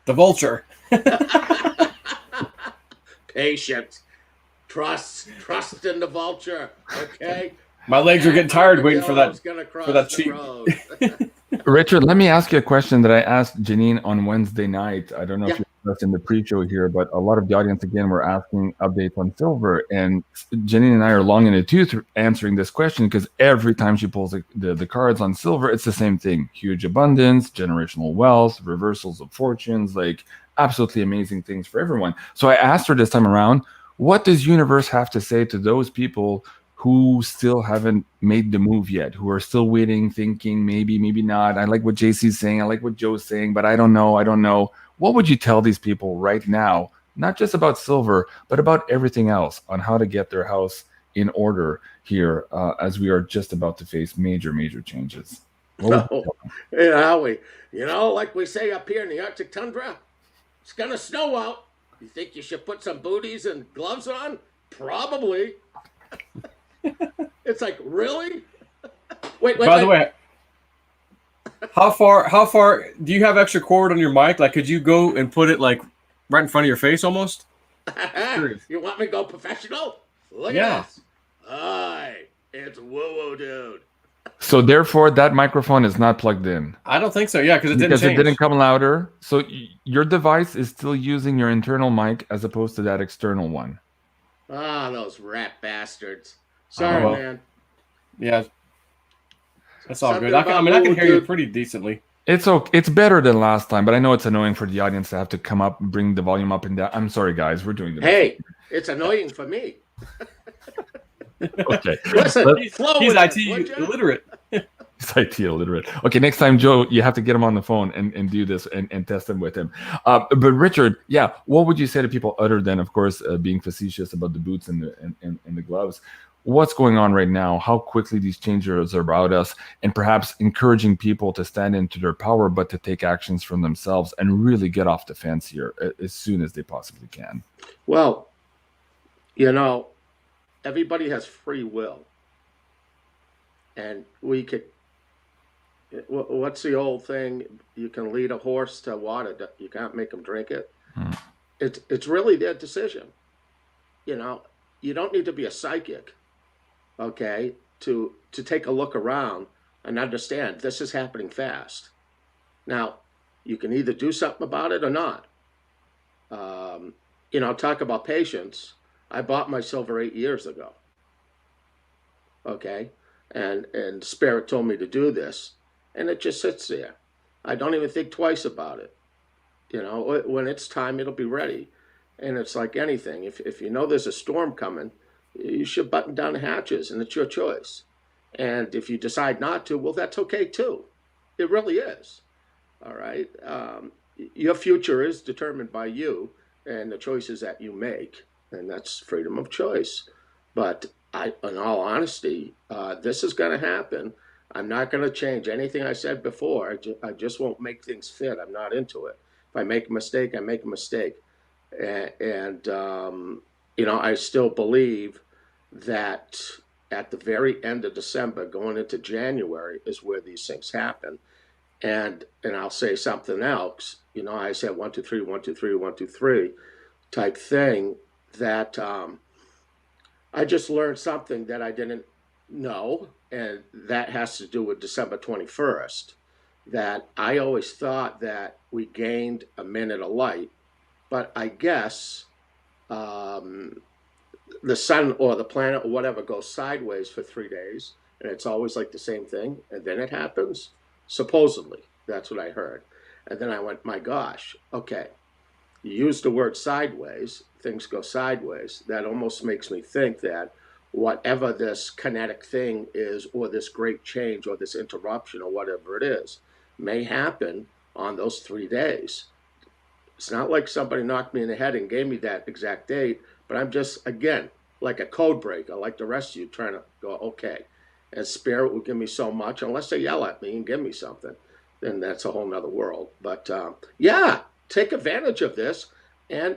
The vulture. Patience. Trust in the vulture, okay? My legs are getting tired waiting for that cheap. Richard, let me ask you a question that I asked Janine on Wednesday night. I don't know if you're in the pre-show here, but a lot of the audience, again, were asking updates on silver. And Janine and I are long in the tooth answering this question because every time she pulls the cards on silver, it's the same thing. Huge abundance, generational wealth, reversals of fortunes, like absolutely amazing things for everyone. So I asked her this time around, what does universe have to say to those people who still haven't made the move yet, who are still waiting, thinking, maybe not. I like what JC's saying. I like what Joe's saying, but I don't know. What would you tell these people right now, not just about silver, but about everything else on how to get their house in order here as we are just about to face major, major changes? Howie, like we say up here in the Arctic tundra, it's going to snow out. You think you should put some booties and gloves on? Probably. It's like, really? Wait. By the way, how far do you have extra cord on your mic? Like, could you go and put it like right in front of your face almost? You want me to go professional? Look at this. Hi, it's woo-woo, dude. So therefore, that microphone is not plugged in. I don't think so. Yeah, because it didn't come louder. So your device is still using your internal mic as opposed to that external one. Ah, those rat bastards. Sorry, man. Yeah, that's all good. I can hear you pretty decently. It's okay. It's better than last time, but I know it's annoying for the audience to have to come up, bring the volume up and down. I'm sorry, guys. We're doing the Hey, it's annoying for me. Okay. Listen, he's IT illiterate. He's IT illiterate. Okay, next time, Joe, you have to get him on the phone and do this and test him with him. But Richard, yeah, what would you say to people other than, of course, being facetious about the boots and the gloves? What's going on right now? How quickly these changes are about us, and perhaps encouraging people to stand into their power, but to take actions from themselves and really get off the fence here as soon as they possibly can. Well, you know, everybody has free will, and we could. What's the old thing? You can lead a horse to water. You can't make them drink it. It's really their decision. You know, you don't need to be a psychic, okay, to take a look around and understand this is happening fast. Now, you can either do something about it or not. You know, talk about patience. I bought my silver 8 years ago. Okay, and Spirit told me to do this. And it just sits there. I don't even think twice about it. You know, when it's time, it'll be ready. And it's like anything. If you know there's a storm coming, you should button down the hatches, and it's your choice. And if you decide not to, well, that's okay too. It really is. All right. Your future is determined by you and the choices that you make, and that's freedom of choice. But in all honesty, this is going to happen. I'm not going to change anything I said before. I just won't make things fit. I'm not into it. If I make a mistake, I make a mistake. And you know, I still believe that at the very end of December, going into January, is where these things happen. And I'll say something else. You know, I said 1, 2, 3, 1, 2, 3, 1, 2, 3 type thing. That I just learned something that I didn't know. And that has to do with December 21st, that I always thought that we gained a minute of light, but I guess the sun or the planet or whatever goes sideways for 3 days, and it's always like the same thing, and then it happens, supposedly. That's what I heard. And then I went, my gosh, okay, you used the word sideways, things go sideways. That almost makes me think that whatever this kinetic thing is, or this great change, or this interruption, or whatever it is, may happen on those 3 days. It's not like somebody knocked me in the head and gave me that exact date, but I'm just, again, like a code breaker, like the rest of you, trying to go, okay, and Spirit will give me so much, unless they yell at me and give me something, then that's a whole nother world. But yeah, take advantage of this, and,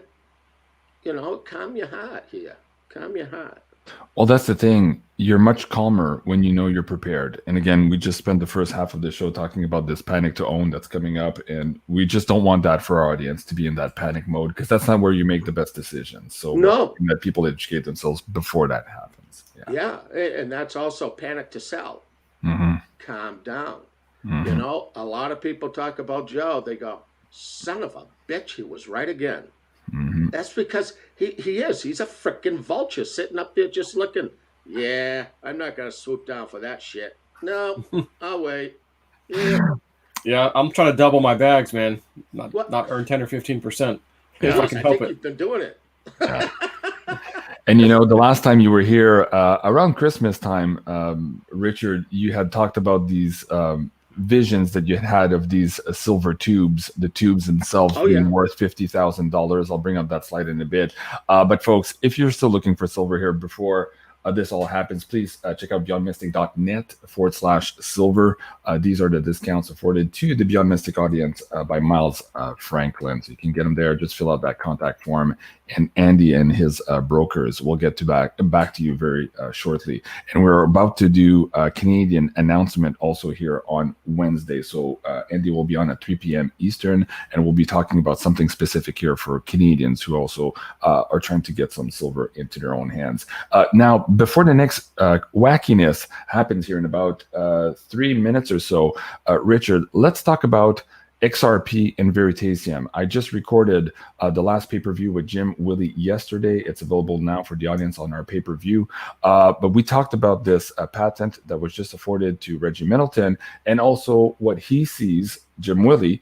you know, calm your heart here. Calm your heart. Well, that's the thing. You're much calmer when you know you're prepared. And again, we just spent the first half of the show talking about this panic to own that's coming up. And we just don't want that for our audience to be in that panic mode, because that's not where you make the best decisions. So no, that people educate themselves before that happens. Yeah. And that's also panic to sell. Calm down. You know, a lot of people talk about Joe. They go, son of a bitch, he was right again. That's because he is. He's a freaking vulture sitting up there just looking. Yeah, I'm not going to swoop down for that shit. No, I'll wait. Yeah, I'm trying to double my bags, man. Not earn 10 or 15%. If I can help it. You've been doing it. And you know, the last time you were here, around Christmas time, Richard, you had talked about these visions that you had of these silver tubes, the tubes themselves being worth $50,000. I'll bring up that slide in a bit. But folks, if you're still looking for silver here before this all happens, please check out beyondmystic.net/silver. These are the discounts afforded to the Beyond Mystic audience by Miles Franklin. So you can get them there. Just fill out that contact form, and Andy and his brokers will get back to you very shortly. And we're about to do a Canadian announcement also here on Wednesday. So Andy will be on at 3 p.m. Eastern, and we'll be talking about something specific here for Canadians who also are trying to get some silver into their own hands. Now, before the next wackiness happens here in about 3 minutes or so, Richard, let's talk about XRP and Veritasium. I just recorded the last pay-per-view with Jim Willie yesterday. It's available now for the audience on our pay-per-view. But we talked about this patent that was just afforded to Reggie Middleton, and also what he sees Jim Willie,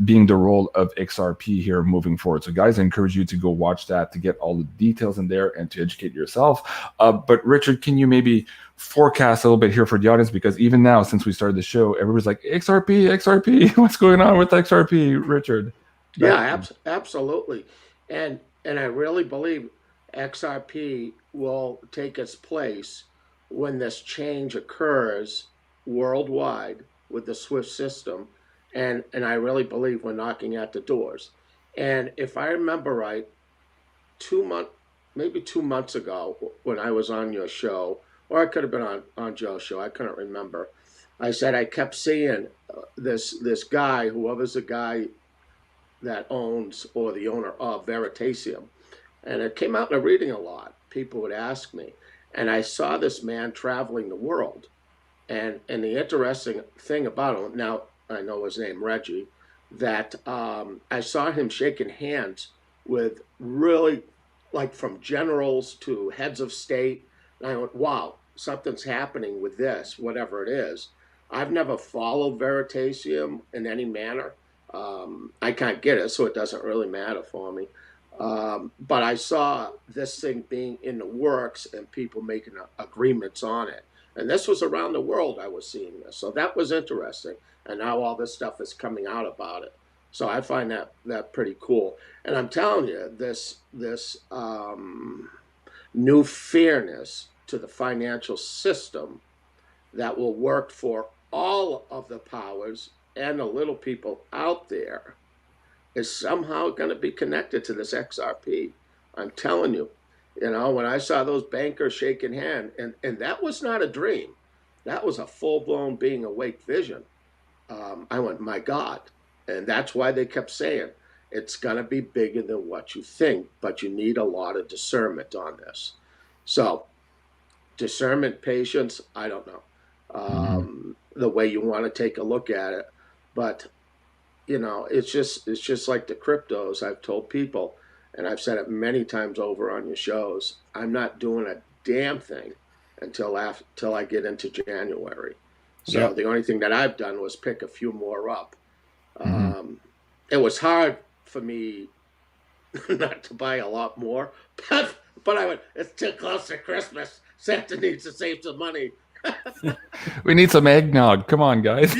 being the role of XRP here moving forward. So guys, I encourage you to go watch that to get all the details in there and to educate yourself. But Richard, can you maybe forecast a little bit here for the audience? Because even now, since we started the show, everybody's like, XRP, what's going on with XRP, Richard? Yeah, absolutely. And I really believe XRP will take its place when this change occurs worldwide with the SWIFT system. And I really believe we're knocking at the doors. And if I remember right, maybe 2 months ago, when I was on your show, or I could have been on Joe's show, I couldn't remember. I said I kept seeing this guy, whoever's the guy that owns or the owner of Veritasium. And it came out in a reading a lot. People would ask me. And I saw this man traveling the world. And the interesting thing about him, now I know his name, Reggie, that I saw him shaking hands with really, like, from generals to heads of state. And I went, wow, something's happening with this, whatever it is. I've never followed Veritasium in any manner. I can't get it, so it doesn't really matter for me. But I saw this thing being in the works and people making agreements on it. And this was around the world I was seeing this. So that was interesting. And now all this stuff is coming out about it. So I find that pretty cool. And I'm telling you, this new fairness to the financial system that will work for all of the powers and the little people out there is somehow going to be connected to this XRP. I'm telling you, when I saw those bankers shaking hands, and that was not a dream. That was a full-blown being awake vision. I went, my God. And that's why they kept saying, it's going to be bigger than what you think, but you need a lot of discernment on this. So discernment, patience, I don't know. The way you want to take a look at it. But, it's just like the cryptos. I've told people, and I've said it many times over on your shows, I'm not doing a damn thing until I get into January. So The only thing that I've done was pick a few more up. It was hard for me not to buy a lot more, but I went, it's too close to Christmas. Santa needs to save some money. We need some eggnog. Come on, guys.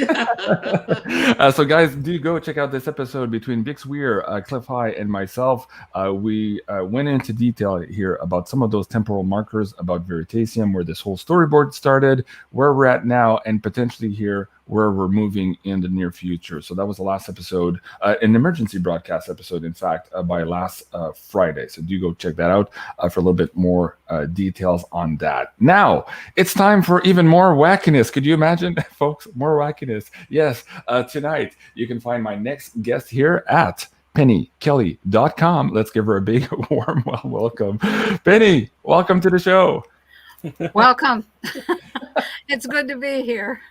So, guys, do go check out this episode between Bix Weir, Cliff High, and myself. We went into detail here about some of those temporal markers, about Veritasium, where this whole storyboard started, where we're at now, and potentially here where we're moving in the near future. So that was the last episode, an emergency broadcast episode, in fact, by last Friday. So do go check that out for a little bit more details on that. Now, it's time for even more wackiness. Could you imagine, folks? More wackiness. Yes, tonight you can find my next guest here at pennykelly.com. Let's give her a big warm welcome. Penny, welcome to the show. Welcome. It's good to be here.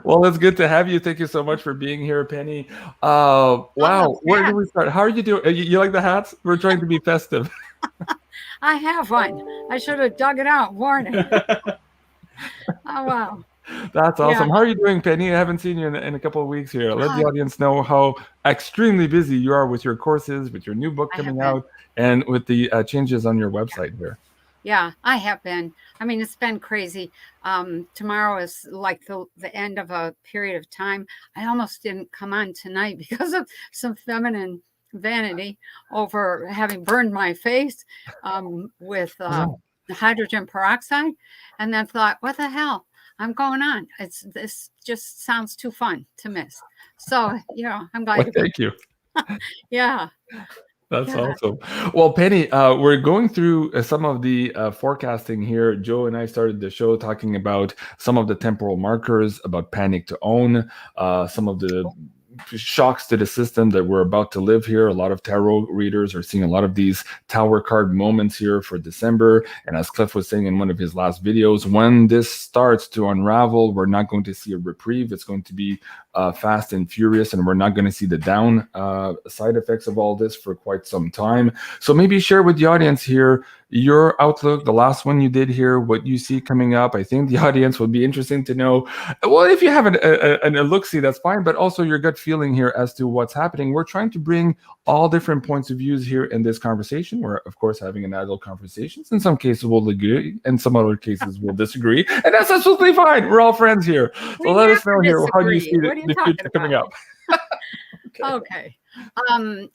Well, it's good to have you. Thank you so much for being here, Penny. Wow. Where do we start? How are you doing? You like the hats? We're trying to be festive. I have one. I should have dug it out. Warning. Oh, wow. That's awesome. Yeah. How are you doing, Penny? I haven't seen you in a couple of weeks here. Let the audience know how extremely busy you are with your courses, with your new book coming out, and with the changes on your website here. Yeah, I have been. I mean, it's been crazy. Tomorrow is like the end of a period of time. I almost didn't come on tonight because of some feminine vanity over having burned my face with hydrogen peroxide. And then thought, what the hell? I'm going on. This just sounds too fun to miss. So, I'm glad. Well, thank you. Yeah. That's awesome. Well, Penny, we're going through some of the forecasting here. Joe and I started the show talking about some of the temporal markers, about panic to own, some of the shocks to the system that we're about to live here. A lot of tarot readers are seeing a lot of these tower card moments here for December. And as Cliff was saying in one of his last videos, when this starts to unravel, we're not going to see a reprieve. It's going to be fast and furious, and we're not going to see the down side effects of all this for quite some time. So maybe share with the audience here your outlook, the last one you did here, what you see coming up. I think the audience would be interesting to know. Well, if you have a look-see, that's fine, but also your gut feeling here as to what's happening. We're trying to bring all different points of views here in this conversation. We're, of course, having an adult conversations. In some cases, we'll agree, and some other cases, we'll disagree, and that's absolutely fine. We're all friends here. So let us know here how do you see the future coming up. Okay.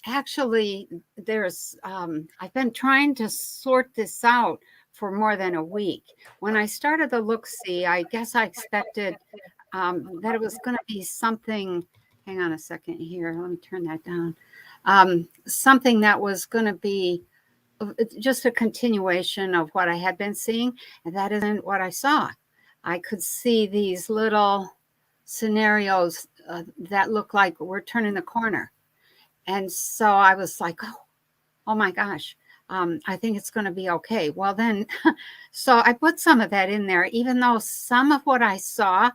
Actually, there's I've been trying to sort this out for more than a week. When I started the look-see, I guess I expected that it was going to be something. Hang on a second here. Let me turn that down. Something that was going to be just a continuation of what I had been seeing, and that isn't what I saw. I could see these little scenarios that look like we're turning the corner. And so I was like, oh my gosh, I think it's going to be okay. Well, then, so I put some of that in there, even though some of what I saw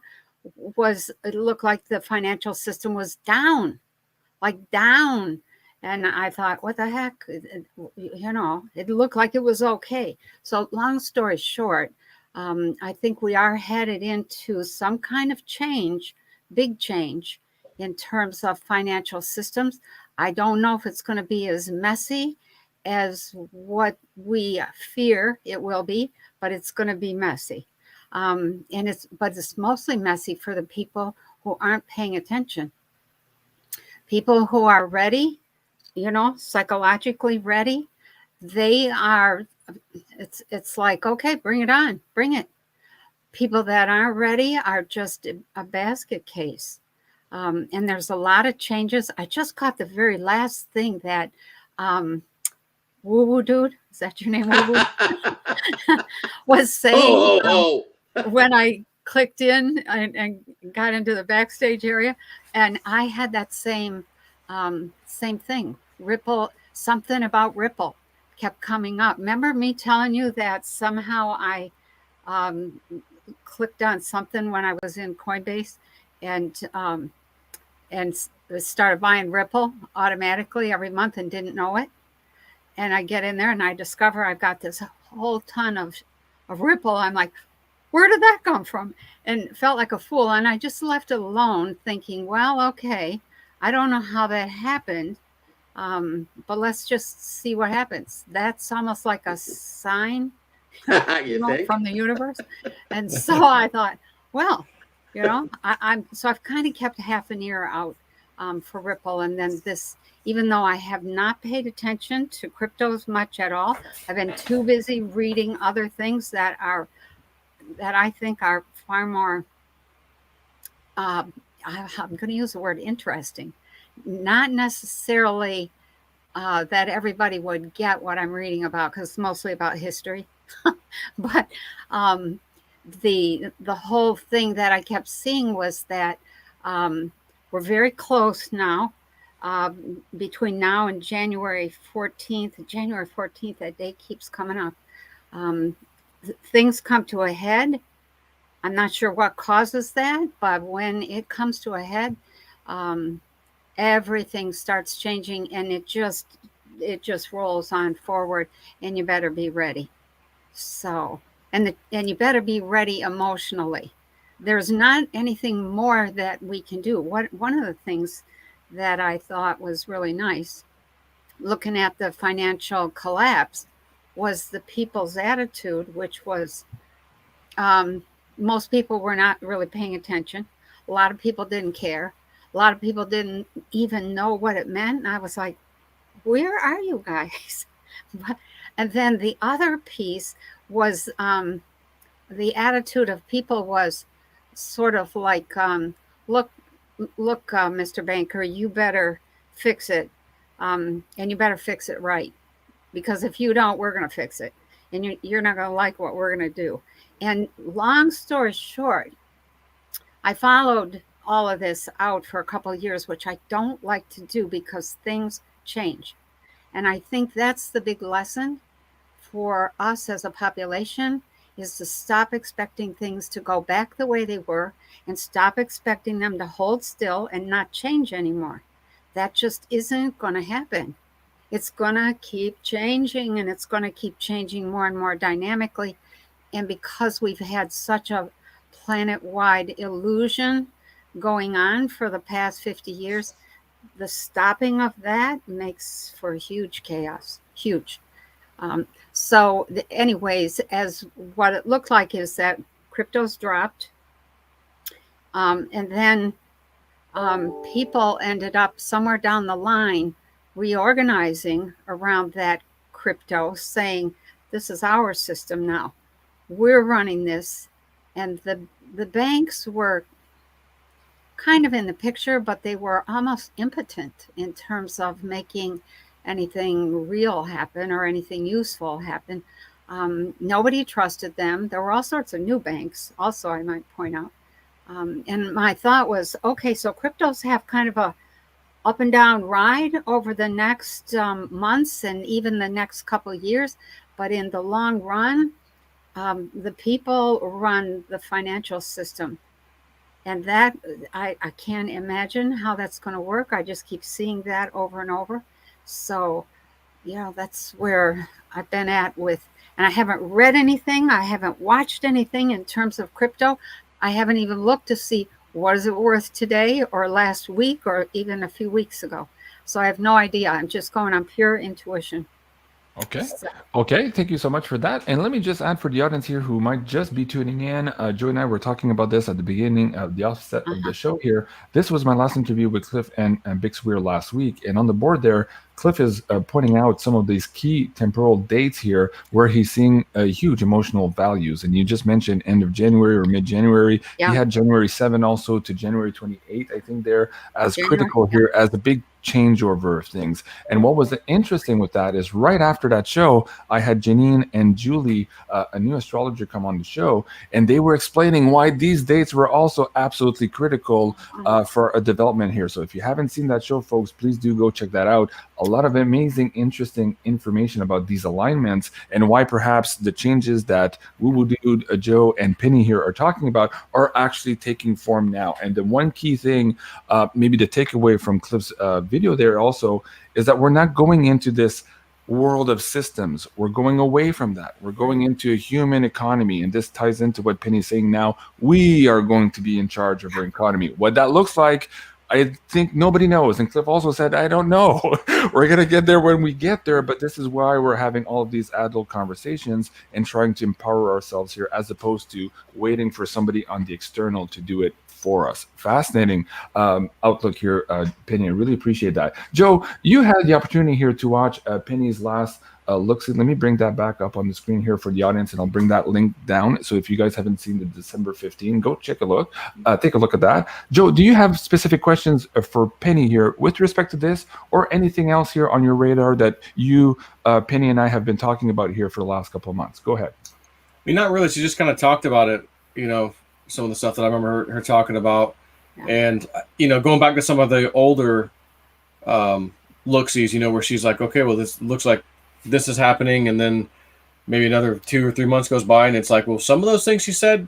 it looked like the financial system was down, like down. And I thought, what the heck? You know, it looked like it was okay. So long story short, I think we are headed into some kind of change, big change in terms of financial systems. I don't know if it's going to be as messy as what we fear it will be, but it's going to be messy. But it's mostly messy for the people who aren't paying attention. People who are ready, you know, psychologically ready, they are, it's like, okay, bring it on, bring it. People that aren't ready are just a basket case. And there's a lot of changes. I just caught the very last thing that Woo Woo Dude, is that your name, Woo Woo? Was saying when I clicked in and got into the backstage area, and I had that same thing. Ripple, something about Ripple kept coming up. Remember me telling you that somehow I clicked on something when I was in Coinbase and started buying Ripple automatically every month and didn't know it. And I get in there and I discover I've got this whole ton of Ripple. I'm like, where did that come from? And felt like a fool. And I just left it alone thinking, well, okay, I don't know how that happened, but let's just see what happens. That's almost like a sign from the universe. And so I thought, well, you know, I've kind of kept half an ear out for Ripple. And then this, even though I have not paid attention to cryptos much at all, I've been too busy reading other things that I think are far more, I'm going to use the word interesting, not necessarily that everybody would get what I'm reading about, because it's mostly about history. But the whole thing that I kept seeing was that we're very close now. Between now and January 14th, that day keeps coming up. Things come to a head. I'm not sure what causes that, but when it comes to a head, everything starts changing, and it just rolls on forward, and you better be ready. So, and you better be ready emotionally. There's not anything more that we can do. One of the things that I thought was really nice, looking at the financial collapse, was the people's attitude, which was most people were not really paying attention. A lot of people didn't care. A lot of people didn't even know what it meant. And I was like, where are you guys? And then the other piece was the attitude of people was sort of like, look, Mr. Banker, you better fix it. And you better fix it right. Because if you don't, we're going to fix it. And you're not going to like what we're going to do. And long story short, I followed all of this out for a couple of years, which I don't like to do because things change. And I think that's the big lesson for us as a population, is to stop expecting things to go back the way they were and stop expecting them to hold still and not change anymore. That just isn't going to happen. It's going to keep changing, and it's going to keep changing more and more dynamically. And because we've had such a planet-wide illusion going on for the past 50 years, the stopping of that makes for huge chaos, huge. So anyways, as what it looked like is that crypto's dropped. And then people ended up somewhere down the line reorganizing around that crypto, saying, this is our system now. We're running this. And the banks were kind of in the picture, but they were almost impotent in terms of making anything real happen or anything useful happen. Nobody trusted them. There were all sorts of new banks also, I might point out. And my thought was, okay, so cryptos have kind of a up and down ride over the next months and even the next couple of years. But in the long run, the people run the financial system. And that, I can't imagine how that's going to work. I just keep seeing that over and over. So, that's where I've been at with, and I haven't read anything. I haven't watched anything in terms of crypto. I haven't even looked to see what is it worth today or last week or even a few weeks ago. So I have no idea. I'm just going on pure intuition. Okay. Okay. Thank you so much for that. And let me just add for the audience here who might just be tuning in. Joe and I were talking about this at the beginning of the offset of the show here. This was my last interview with Cliff and Big Swear last week. And on the board there, Cliff is pointing out some of these key temporal dates here where he's seeing huge emotional values. And you just mentioned end of January or mid-January. Yeah. He had January 7 also to January 28, I think, there as critical here as the big changeover of things. And what was interesting with that is right after that show, I had Janine and Julie, a new astrologer, come on the show, and they were explaining why these dates were also absolutely critical for a development here. So if you haven't seen that show, folks, please do go check that out. A lot of amazing, interesting information about these alignments and why perhaps the changes that Woo Dude, Joe, and Penny here are talking about are actually taking form now. And the one key thing, maybe the takeaway from Cliff's video there also, is that we're not going into this world of systems. We're going away from that. We're going into a human economy. And this ties into what Penny's saying now. We are going to be in charge of our economy. What that looks like, I think nobody knows. And Cliff also said, I don't know. We're going to get there when we get there. But this is why we're having all of these adult conversations and trying to empower ourselves here as opposed to waiting for somebody on the external to do it for us. Fascinating outlook here, Penny. I really appreciate that. Joe, you had the opportunity here to watch Penny's last look. Let me bring that back up on the screen here for the audience, and I'll bring that link down. So if you guys haven't seen the December 15, go check a look. Take a look at that. Joe, do you have specific questions for Penny here with respect to this or anything else here on your radar that you, Penny, and I have been talking about here for the last couple of months? Go ahead. I mean, not really. She just kind of talked about it, some of the stuff that I remember her talking about. And, going back to some of the older look-sees, where she's like, okay, well, this looks like this is happening. And then maybe another 2 or 3 months goes by and it's like, well, some of those things she said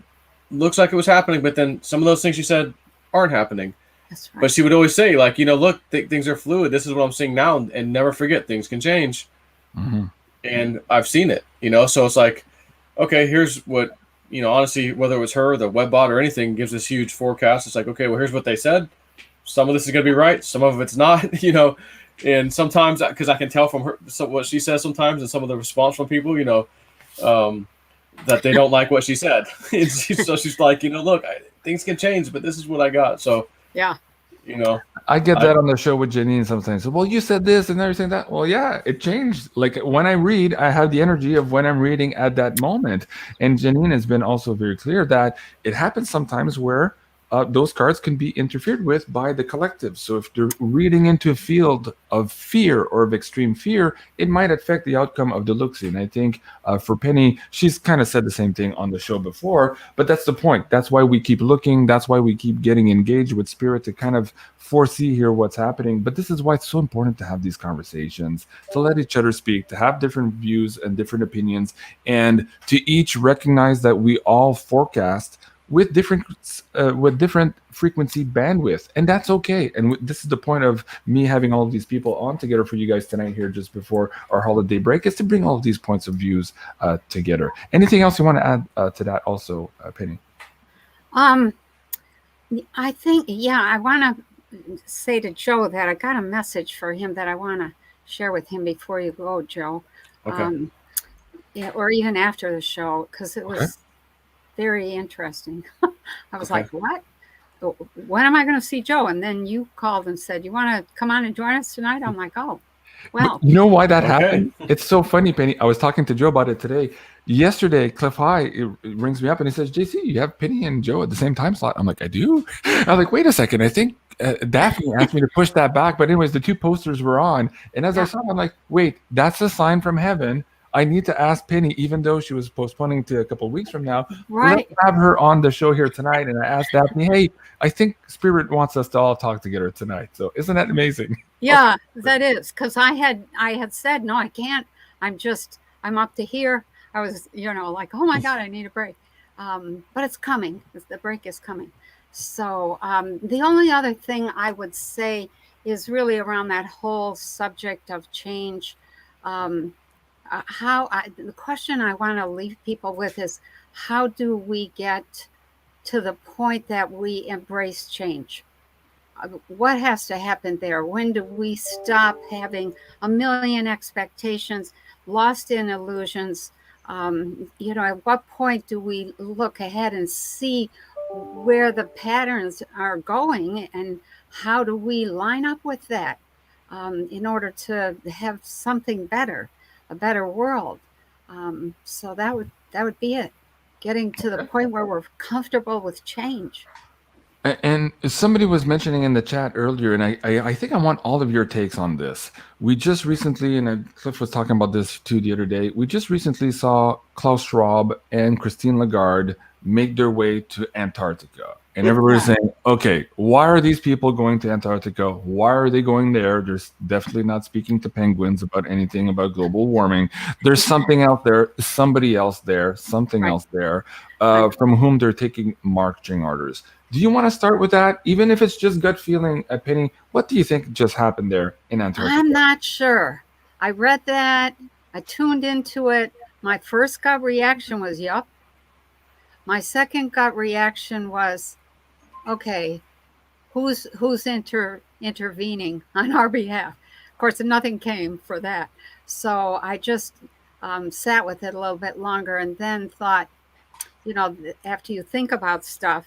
looks like it was happening, but then some of those things she said aren't happening. That's right. But she would always say, like, look, things are fluid. This is what I'm seeing now. And never forget, things can change. Mm-hmm. And I've seen it, so it's like, okay, here's what, honestly, whether it was her, the webbot or anything, gives this huge forecast. It's like, okay, well, here's what they said. Some of this is going to be right. Some of it's not, and sometimes, because I can tell from her what she says sometimes and some of the response from people, that they don't like what she said. So she's like, look, things can change, but this is what I got. So, yeah. I get that on the show with Janine sometimes. Well, you said this and everything that. Well, yeah, it changed. Like when I read, I have the energy of when I'm reading at that moment. And Janine has been also very clear that it happens sometimes where those cards can be interfered with by the collective. So if they're reading into a field of fear or of extreme fear, it might affect the outcome of the look-see. And I think for Penny, she's kind of said the same thing on the show before, but that's the point. That's why we keep looking. That's why we keep getting engaged with spirit to kind of foresee here what's happening. But this is why it's so important to have these conversations, to let each other speak, to have different views and different opinions, and to each recognize that we all forecast with different frequency bandwidth, and that's okay. And this is the point of me having all of these people on together for you guys tonight here just before our holiday break, is to bring all of these points of views together. Anything else you want to add to that also, Penny? I think, I want to say to Joe that I got a message for him that I want to share with him before you go, Joe. Okay. Or even after the show, because it was very interesting. I was like, what? When am I going to see Joe? And then you called and said, you want to come on and join us tonight? I'm like, oh, well. You know why that happened? It's so funny, Penny. I was talking to Joe about it today. Yesterday, Cliff High it rings me up and he says, JC, you have Penny and Joe at the same time slot. I'm like, I do? I was like, wait a second. I think Daphne asked me to push that back. But anyways, the two posters were on. And as I saw, I'm like, wait, that's a sign from heaven. I need to ask Penny, even though she was postponing to a couple of weeks from now. Right. Let's have her on the show here tonight. And I asked Daphne, hey, I think Spirit wants us to all talk together tonight. So isn't that amazing? Yeah, that is. Because I had said, no, I can't. I'm up to here. I was, like, oh my God, I need a break. But it's coming. The break is coming. So the only other thing I would say is really around that whole subject of change. The question I want to leave people with is, how do we get to the point that we embrace change? What has to happen there? When do we stop having a million expectations, lost in illusions? At what point do we look ahead and see where the patterns are going, and how do we line up with that in order to have something better? A better world. So that would be it. Getting to the point where we're comfortable with change. And somebody was mentioning in the chat earlier, and I think I want all of your takes on this. We just recently, and Cliff was talking about this too the other day, we just recently saw Klaus Schwab and Christine Lagarde make their way to Antarctica. And everybody's saying, okay, why are these people going to Antarctica? Why are they going there? They're definitely not speaking to penguins about anything about global warming. There's something out there, somebody else there, something else there, from whom they're taking marching orders. Do you want to start with that? Even if it's just gut feeling, Penny, what do you think just happened there in Antarctica? I'm not sure. I read that. I tuned into it. My first gut reaction was, yup. My second gut reaction was, okay, who's intervening on our behalf? Of course, nothing came for that. So I just sat with it a little bit longer and then thought, after you think about stuff,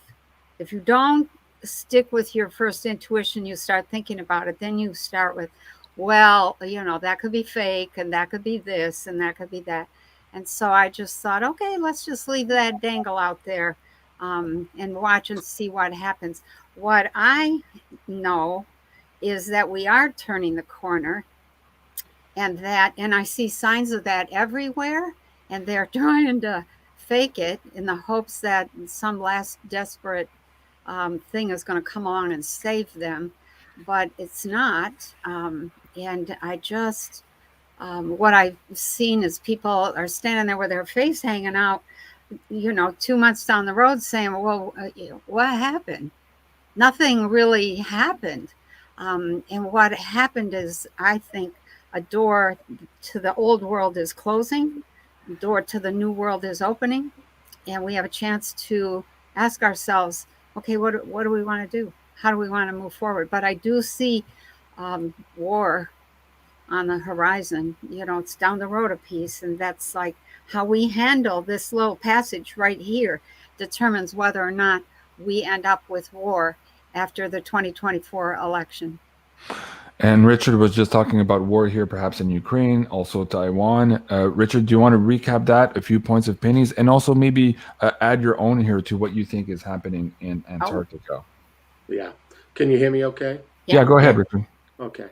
if you don't stick with your first intuition, you start thinking about it, then you start with, well, that could be fake, and that could be this, and that could be that. And so I just thought, okay, let's just leave that dangle out there and watch and see what happens. What I know is that we are turning the corner, and I see signs of that everywhere, and they're trying to fake it in the hopes that some last desperate thing is going to come along and save them, but it's not. And I just, what I've seen is people are standing there with their face hanging out, 2 months down the road saying, well, what happened? Nothing really happened. And what happened is, I think, a door to the old world is closing, the door to the new world is opening, and we have a chance to ask ourselves, okay, what do we want to do? How do we want to move forward? But I do see war on the horizon. It's down the road a piece, and that's like how we handle this little passage right here determines whether or not we end up with war after the 2024 election. And Richard was just talking about war here, perhaps in Ukraine, also Taiwan. Richard, do you want to recap that, a few points of pennies, and also maybe add your own here to what you think is happening in Antarctica? Yeah. Can you hear me okay? Yeah, go ahead, Richard. Okay.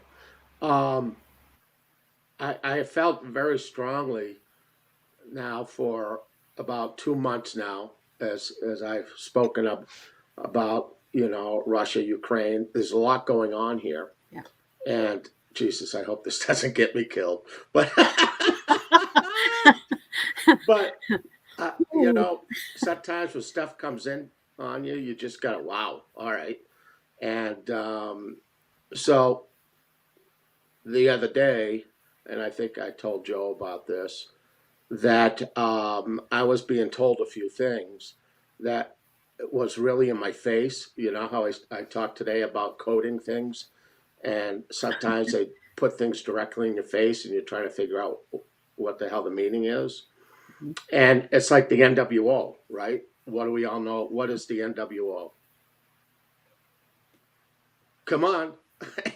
I felt very strongly now for about 2 months now, as I've spoken about, Russia, Ukraine. There's a lot going on here. Yeah. And Jesus, I hope this doesn't get me killed. But but sometimes when stuff comes in on you, you just gotta wow. All right. And so the other day, and I think I told Joe about this, that I was being told a few things that was really in my face. You know how I talked today about coding things, and sometimes they put things directly in your face and you're trying to figure out what the hell the meaning is. And it's like the NWO, right? What do we all know? What is the NWO? Come on.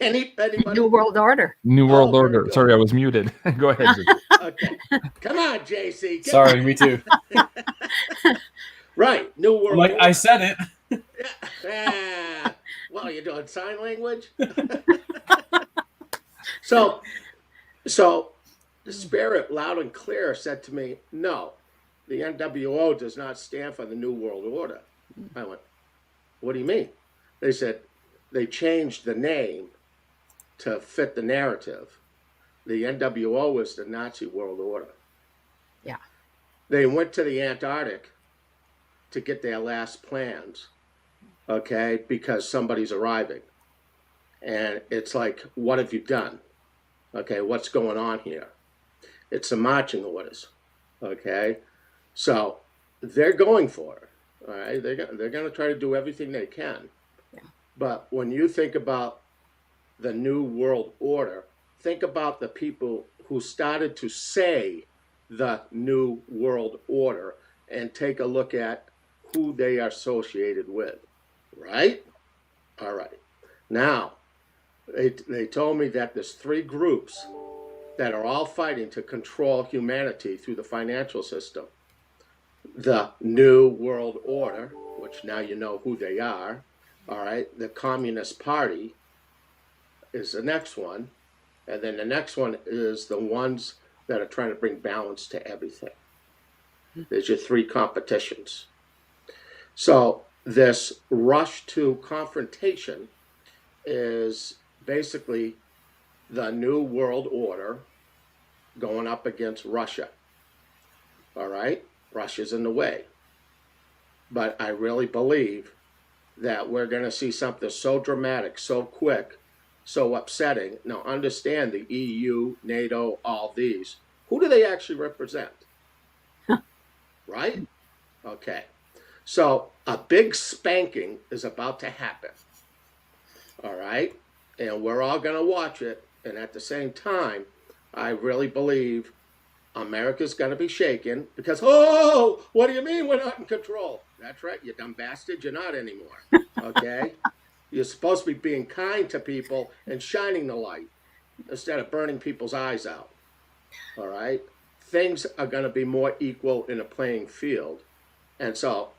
Anybody? New World Order. New World Order. Sorry, I was muted. Go ahead. Okay. Come on, JC. Sorry, me too. Right. New World Like Order. I said it. Yeah. Well, you're doing sign language? So the spirit loud and clear said to me, no, the NWO does not stand for the New World Order. I went, what do you mean? They said they changed the name to fit the narrative. The NWO was the Nazi World Order. Yeah. They went to the Antarctic to get their last plans, okay, because somebody's arriving. And it's like, what have you done? Okay, what's going on here? It's the marching orders, okay? So they're going for it, all right? They're going to try to do everything they can. Yeah. But when you think about the New World Order, think about the people who started to say the New World Order and take a look at who they are associated with, right? All right. Now, they told me that there's 3 groups that are all fighting to control humanity through the financial system. The New World Order, which now you know who they are, all right? The Communist Party is the next one. And then the next one is the ones that are trying to bring balance to everything. There's your 3 competitions. So this rush to confrontation is basically the New World Order going up against Russia. All right? Russia's in the way. But I really believe that we're going to see something so dramatic, so quick, so upsetting. Now, understand the EU, NATO, all these. Who do they actually represent? Right? Okay. So a big spanking is about to happen. All right? And we're all going to watch it. And at the same time, I really believe America's going to be shaken because, oh, what do you mean we're not in control? That's right, you dumb bastard, you're not anymore. Okay? You're supposed to be being kind to people and shining the light instead of burning people's eyes out. All right? Things are going to be more equal in a playing field. And so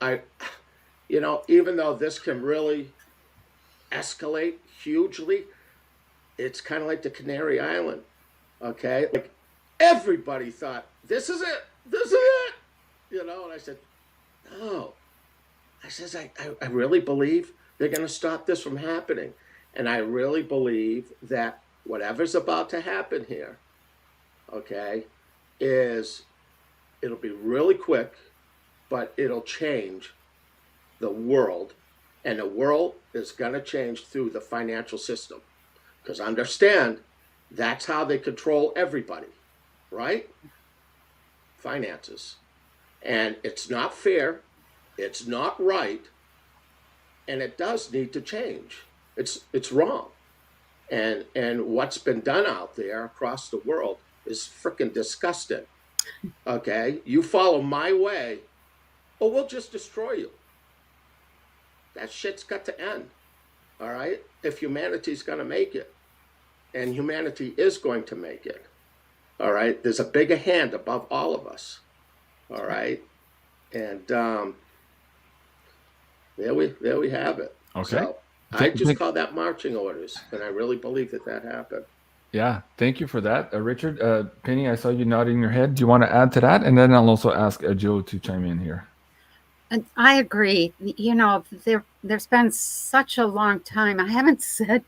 even though this can really escalate hugely, it's kind of like the Canary Island. Okay? Like everybody thought, this is it. This is it. And I said, no. I says, I really believe they're going to stop this from happening. And I really believe that whatever's about to happen here, okay, it'll be really quick, but it'll change the world. And the world is going to change through the financial system. Because understand, that's how they control everybody, right? Finances. And it's not fair. It's not right. And it does need to change. It's wrong. And what's been done out there across the world is freaking disgusting. Okay? You follow my way, or we'll just destroy you. That shit's got to end. All right? If humanity's going to make it. and humanity is going to make it. All right. There's a bigger hand above all of us. All right. And there we have it. Okay. So I just call that marching orders, and I really believe that happened. Yeah, thank you for that, Richard. Penny, I saw you nodding your head. Do you want to add to that? And then I'll also ask Joe to chime in here. And I agree. You know, there's been such a long time. I haven't said,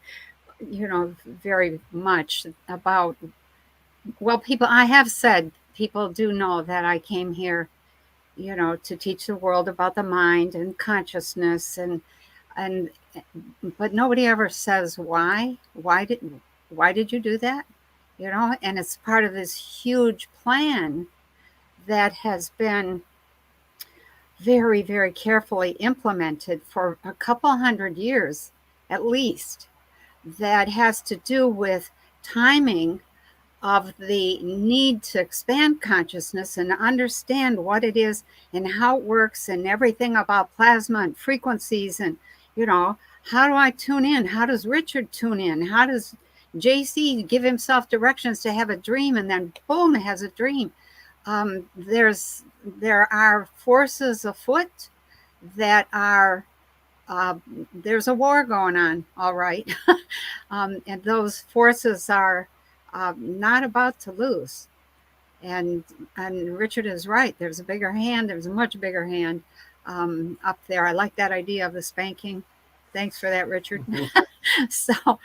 you know, very much about. Well, I have said people do know that I came here, you know, to teach the world about the mind and consciousness, but nobody ever says why. Why did you do that? You know, and it's part of this huge plan that has been very, very carefully implemented for a couple hundred years, at least, that has to do with timing of the need to expand consciousness and understand what it is and how it works and everything about plasma and frequencies. And, you know, how do I tune in? How does Richard tune in? How does JC give himself directions to have a dream, and then boom, has a dream? There are forces afoot that are, there's a war going on, all right. And those forces are not about to lose. And Richard is right. There's a bigger hand. There's a much bigger hand up there. I like that idea of the spanking. Thanks for that, Richard. So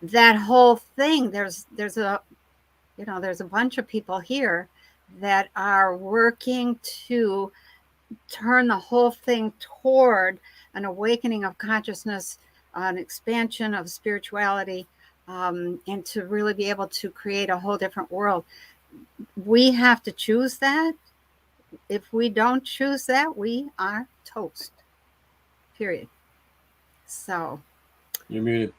that whole thing, there's a bunch of people here that are working to turn the whole thing toward an awakening of consciousness, an expansion of spirituality, and to really be able to create a whole different world. We have to choose that. If we don't choose that, we are toast. Period. So. You're muted.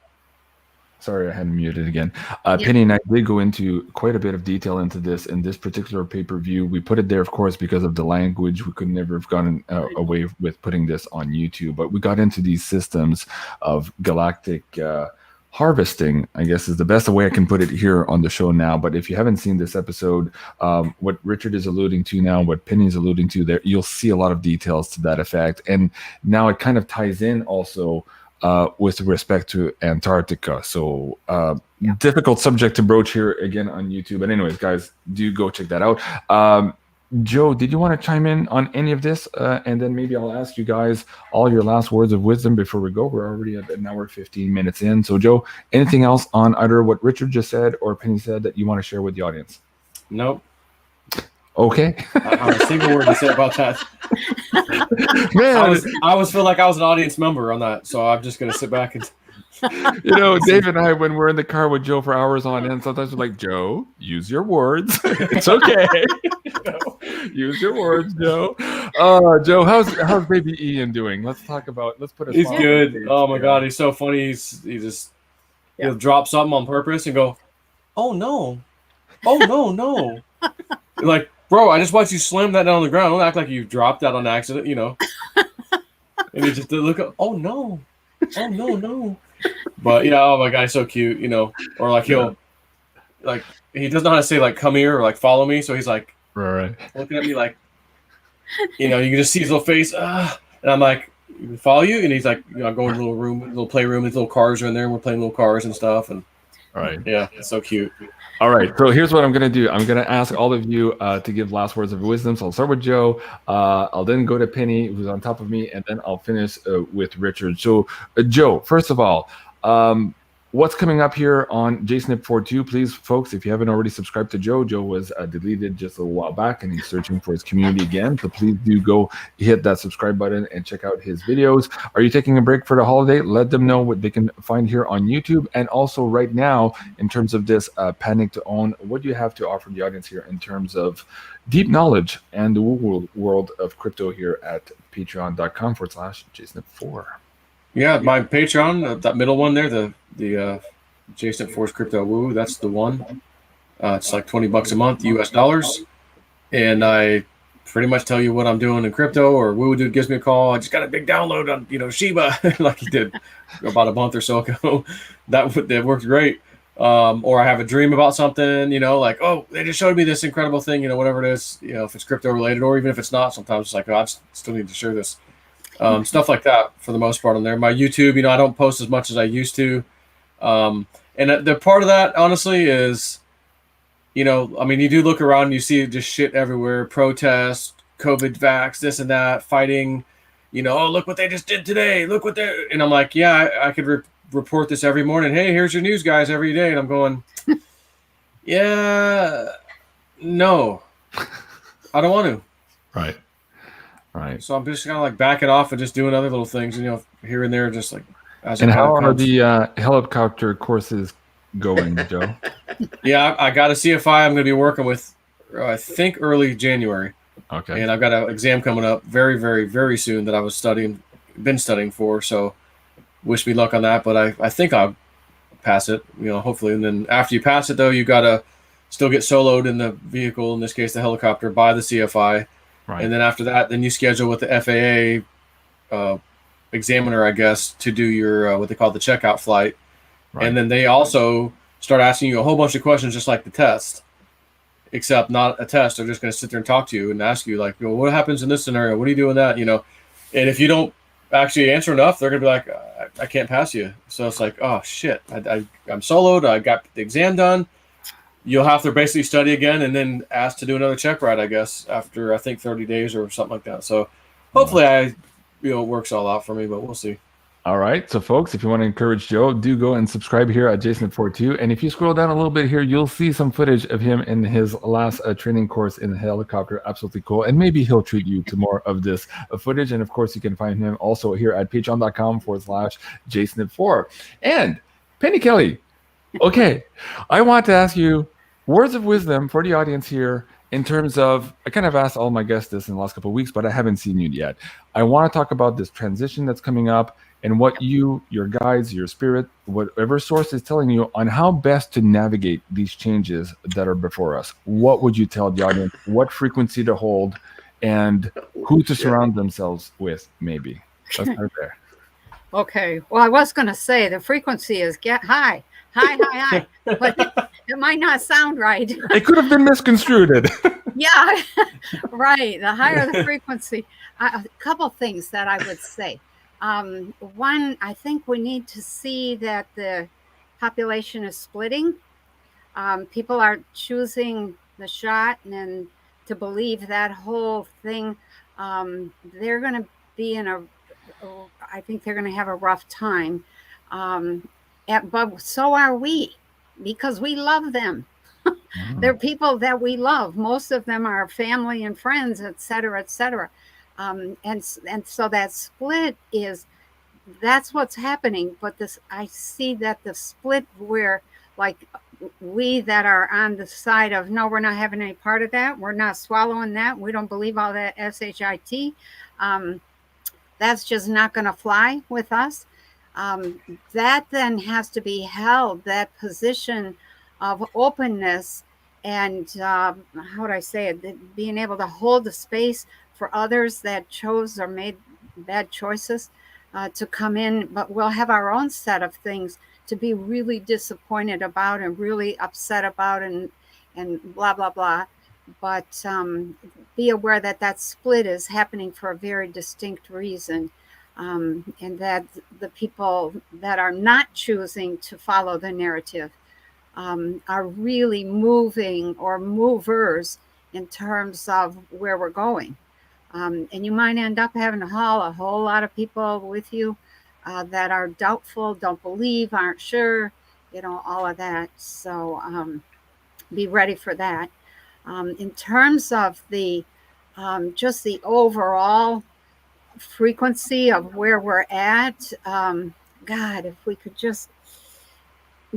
Sorry, I hadn't muted again. Penny and I did go into quite a bit of detail into this in this particular pay-per-view. We put it there, of course, because of the language. We could never have gotten away with putting this on YouTube. But we got into these systems of galactic harvesting, I guess is the best way I can put it here on the show now. But if you haven't seen this episode, what Richard is alluding to now, what Penny is alluding to there, you'll see a lot of details to that effect. And now it kind of ties in also with respect to Antarctica. So difficult subject to broach here again on YouTube. But anyways, guys, do go check that out. Joe, did you want to chime in on any of this? And then maybe I'll ask you guys all your last words of wisdom before we go. We're already at an hour, 15 minutes in. So Joe, anything else on either what Richard just said or Penny said that you want to share with the audience? Nope. Okay. I have a single word to say about that. Man, I always feel like I was an audience member on that, so I'm just gonna sit back and. You know, Dave and I, when we're in the car with Joe for hours on end, sometimes we're like, Joe, use your words. It's okay. You know, use your words, Joe. Joe, how's baby Ian doing? Let's put a. He's good. Oh my God, he's so funny. He'll drop something on purpose and go, "Oh no, no." Like, bro, I just watched you slam that down on the ground. Don't act like you dropped that on accident, you know. And he just look up, "Oh no. But yeah, oh my God, he's so cute, you know. Or like he doesn't know how to say like come here or like follow me, so he's like right looking at me like, you know, you can just see his little face, and I'm like, follow you, and he's like, you know, I go in a little room, little playroom, his little cars are in there, and we're playing little cars and stuff, and right, yeah, it's so cute. All right, so here's what I'm going to do. I'm going to ask all of you to give last words of wisdom. So I'll start with Joe. I'll then go to Penny, who's on top of me, and then I'll finish with Richard. So, Joe, first of all, what's coming up here on JSNIP4 2? Please, folks, if you haven't already subscribed to Joe was deleted just a little while back, and he's searching for his community again. So please do go hit that subscribe button and check out his videos. Are you taking a break for the holiday? Let them know what they can find here on YouTube. And also right now, in terms of this Panic to Own, what do you have to offer the audience here in terms of deep knowledge and the world of crypto here at patreon.com/JSNIP4? Yeah, my Patreon, that middle one there, the JSNIP4's Crypto Woo, that's the one. It's like $20 a month, US dollars. And I pretty much tell you what I'm doing in crypto, or Woo Dude gives me a call. I just got a big download on Shiba, like he did about a month or so ago. That worked great. Or I have a dream about something, like, oh, they just showed me this incredible thing, whatever it is, if it's crypto related, or even if it's not, sometimes it's like, oh, I still need to share this. Stuff like that for the most part on there. My YouTube, I don't post as much as I used to. And the part of that, honestly, is, you do look around and you see just shit everywhere, protests, COVID vax, this and that, fighting, oh, look what they just did today. Look what and I'm like, yeah, I could report this every morning. Hey, here's your news, guys, every day. And I'm going, yeah, no, I don't want to. Right. So I'm just kind of like backing off and just doing other little things, here and there, just like. And how are the helicopter courses going, Joe? Yeah, I got a CFI I'm going to be working with, I think, early January. Okay. And I've got an exam coming up very, very, very soon that I was been studying for. So wish me luck on that. But I think I'll pass it, hopefully. And then after you pass it, though, you got to still get soloed in the vehicle, in this case, the helicopter, by the CFI. Right. And then after that, then you schedule with the FAA examiner, I guess, to do your what they call the checkout flight. Right. And then they also start asking you a whole bunch of questions just like the test, except not a test. They're just going to sit there and talk to you and ask you, like, what happens in this scenario? What do you do in that? And if you don't actually answer enough, they're going to be like, I can't pass you. So it's like, oh, shit, I'm soloed. I got the exam done. You'll have to basically study again and then ask to do another check ride, I guess, after, I think, 30 days or something like that. So hopefully it works all out for me, but we'll see. All right. So, folks, if you want to encourage Joe, do go and subscribe here at JSNIP4 too. And if you scroll down a little bit here, you'll see some footage of him in his last training course in the helicopter. Absolutely cool. And maybe he'll treat you to more of this footage. And, of course, you can find him also here at patreon.com/JSNIP4. And Penny Kelly, okay, I want to ask you words of wisdom for the audience here. In terms of, I kind of asked all my guests this in the last couple of weeks, but I haven't seen you yet. I want to talk about this transition that's coming up and what you, your guides, your spirit, whatever source is telling you on how best to navigate these changes that are before us. What would you tell the audience? What frequency to hold and who to surround themselves with, maybe? Let's start there. Okay. Well, I was going to say the frequency is get high. High. But it might not sound right. It could have been misconstrued. Yeah, right. The higher the frequency. A couple things that I would say. One, I think we need to see that the population is splitting. People are choosing the shot and to believe that whole thing. They're going to be I think they're going to have a rough time. But so are we, because we love them. They're people that we love. Most of them are family and friends, et cetera, et cetera. And so that split that's what's happening. But I see that the split where, like, we that are on the side of, no, we're not having any part of that. We're not swallowing that. We don't believe all that SHIT. That's just not going to fly with us. That then has to be held, that position of openness and how would I say it, being able to hold the space for others that chose or made bad choices to come in, but we'll have our own set of things to be really disappointed about and really upset about and blah, blah, blah. But be aware that split is happening for a very distinct reason. And that the people that are not choosing to follow the narrative are really moving or movers in terms of where we're going. And you might end up having to haul a whole lot of people with you that are doubtful, don't believe, aren't sure, all of that. So be ready for that. In terms of the just the overall frequency of where we're at, God, if we could just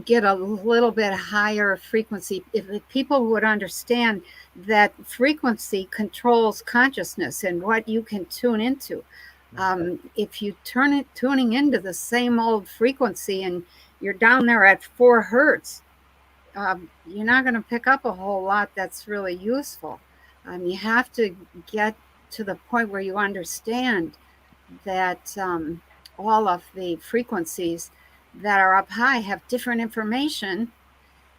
get a little bit higher frequency, if people would understand that frequency controls consciousness and what you can tune into. If you tuning into the same old frequency and you're down there at 4 hertz, you're not going to pick up a whole lot that's really useful. You have to get to the point where you understand that all of the frequencies that are up high have different information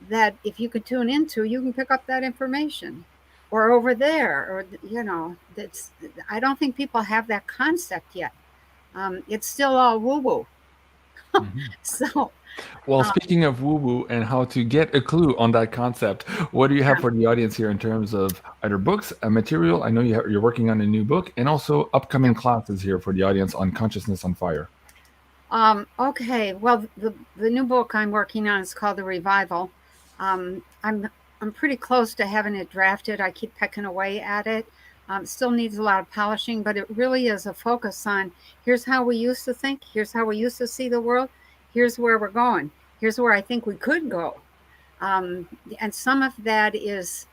that if you could tune into, you can pick up that information. Or over there, or, you know, that's, I don't think people have that concept yet. It's still all woo-woo. So, Well, speaking of woo-woo and how to get a clue on that concept, what do you have for the audience here in terms of either books, material? I know you're working on a new book, and also upcoming classes here for the audience on Consciousness on Fire. okay. Well, the new book I'm working on is called The Revival. I'm pretty close to having it drafted. I keep pecking away at it. Still needs a lot of polishing, but it really is a focus on here's how we used to think, here's how we used to see the world, here's where we're going, here's where I think we could go. And some of that is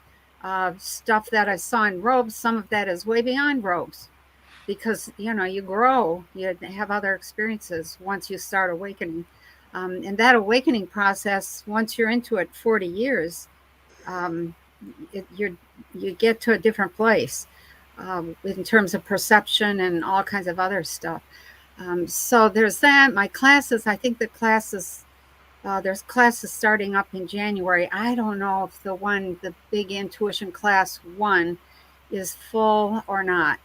stuff that I saw in robes, some of that is way beyond robes. Because, you know, you grow, you have other experiences once you start awakening. And that awakening process, once you're into it 40 years, you get to a different place in terms of perception and all kinds of other stuff. So there's that. My classes, I think the classes, there's classes starting up in January. I don't know if the big intuition class 1 is full or not.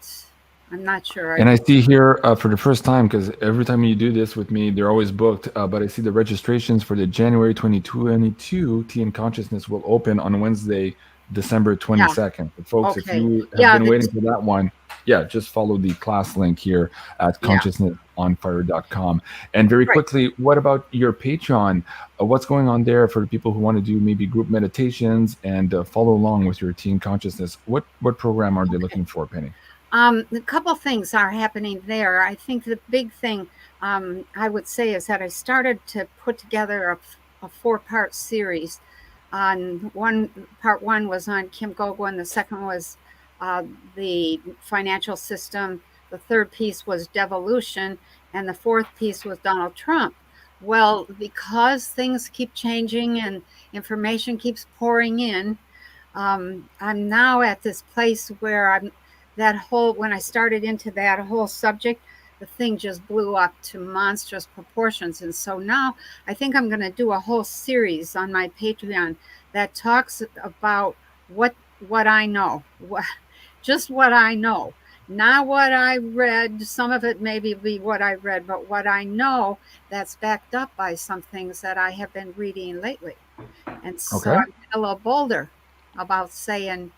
I'm not sure. And I see here for the first time, because every time you do this with me, they're always booked, but I see the registrations for the January 2022 Tea and Consciousness will open on Wednesday, December 22nd. But folks, if you have been waiting for that one, just follow the class link here at consciousnessonfire.com. And very quickly, what about your Patreon? What's going on there for the people who want to do maybe group meditations and follow along with your Tea and Consciousness? What program are they looking for, Penny? A couple things are happening there. I think the big thing I would say is that I started to put together a 4-part series. Part 1 was on Kim Goguen. The second was the financial system. The third piece was devolution. And the fourth piece was Donald Trump. Well, because things keep changing and information keeps pouring in, I'm now at this place where when I started into that whole subject, the thing just blew up to monstrous proportions. And so now I think I'm going to do a whole series on my Patreon that talks about what I know, just what I know, not what I read. Some of it maybe be what I read, but what I know that's backed up by some things that I have been reading lately. And so I'm a little bolder about saying,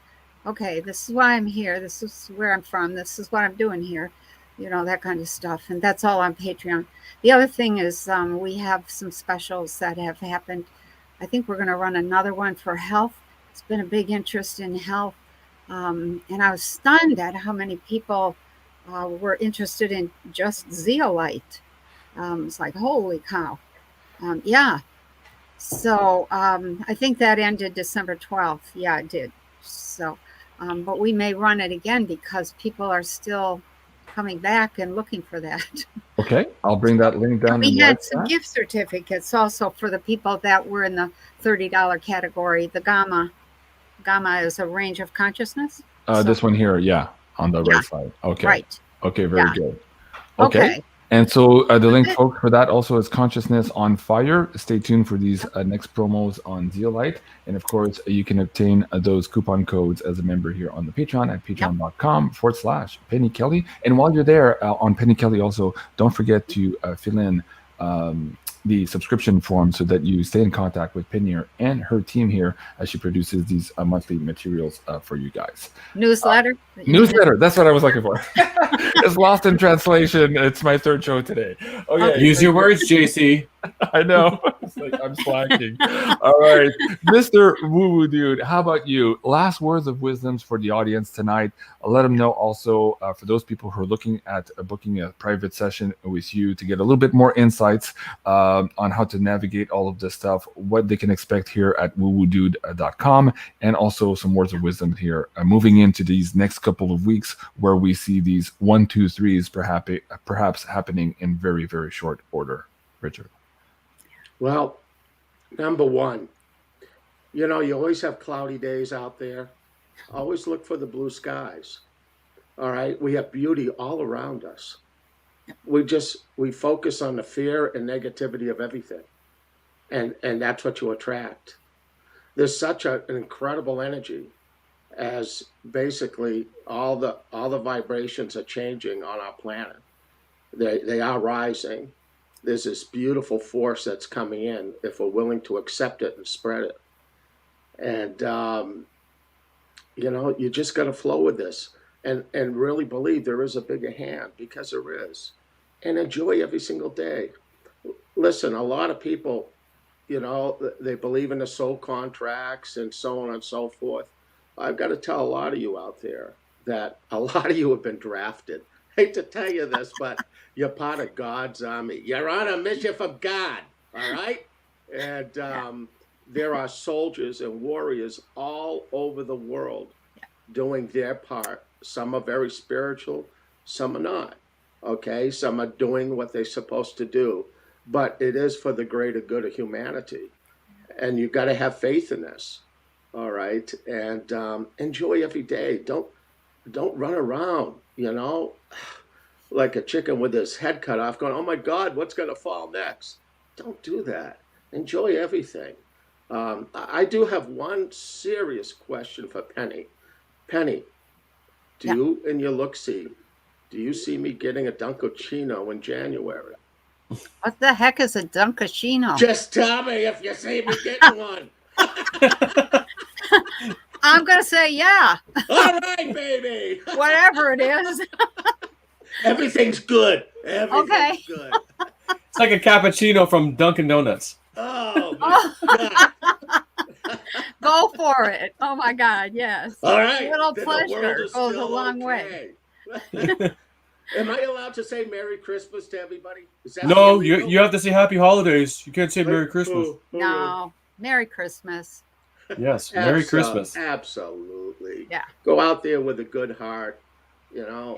okay, this is why I'm here. This is where I'm from. This is what I'm doing here. You know, that kind of stuff. And that's all on Patreon. The other thing is we have some specials that have happened. I think we're going to run another one for health. It's been a big interest in health. And I was stunned at how many people were interested in just zeolite. It's like, holy cow. So I think that ended December 12th. Yeah, it did. So... but we may run it again because people are still coming back and looking for that. Okay, I'll bring that link down. We had some gift certificates also for the people that were in the $30 category. The Gamma is a range of consciousness. This one here, on the right side. Okay. Right. Okay, very good. Okay. And so the link, folks, for that also is Consciousness on Fire. Stay tuned for these next promos on Zeolite. And of course, you can obtain those coupon codes as a member here on the Patreon at patreon.com/Penny Kelly. And while you're there on Penny Kelly, also, don't forget to fill in the subscription form so that you stay in contact with Penny and her team here as she produces these monthly materials for you guys. Newsletter? Newsletter. That's what I was looking for. It's lost in translation. It's my third show today. Okay. Use your words, JC. I know. It's like I'm slacking. All right. Mr. Woo Woo Dude, how about you? Last words of wisdoms for the audience tonight. I'll let them know also for those people who are looking at booking a private session with you to get a little bit more insights on how to navigate all of this stuff, what they can expect here at woowoodude.com, and also some words of wisdom here moving into these next couple of weeks where we see these 1, 2, 3s perhaps happening in very, very short order. Richard. Well, number one, you know, you always have cloudy days out there. Always look for the blue skies. All right. We have beauty all around us. We focus on the fear and negativity of everything. And that's what you attract. There's such an incredible energy as basically all the vibrations are changing on our planet. They are rising. There's this beautiful force that's coming in if we're willing to accept it and spread it. And you just got to flow with this and really believe there is a bigger hand, because there is, and enjoy every single day. Listen, a lot of people, they believe in the soul contracts and so on and so forth. I've got to tell a lot of you out there that a lot of you have been drafted. Hate to tell you this, but you're part of God's army. You're on a mission from God, all right? And there are soldiers and warriors all over the world doing their part. Some are very spiritual, some are not, okay? Some are doing what they're supposed to do, but it is for the greater good of humanity. And you've got to have faith in this, all right? And enjoy every day. Don't run around, like a chicken with his head cut off going, oh my God, what's going to fall next? Don't do that. Enjoy everything. I do have one serious question for Penny. Penny, do you, in your look-see, do you see me getting a Dunkachino in January? What the heck is a Dunkachino? Just tell me if you see me getting one. I'm going to say yeah. All right, baby. Whatever it is. Everything's good. Everything's good. It's like a cappuccino from Dunkin' Donuts. Oh, my God. Go for it. Oh, my God, yes. All right. A little Then pleasure goes a long way. Am I allowed to say Merry Christmas to everybody? Is that No, illegal? you have to say Happy Holidays. You can't say Merry Christmas. No. Merry Christmas. Yes, Merry Christmas. Absolutely. Yeah. Go out there with a good heart.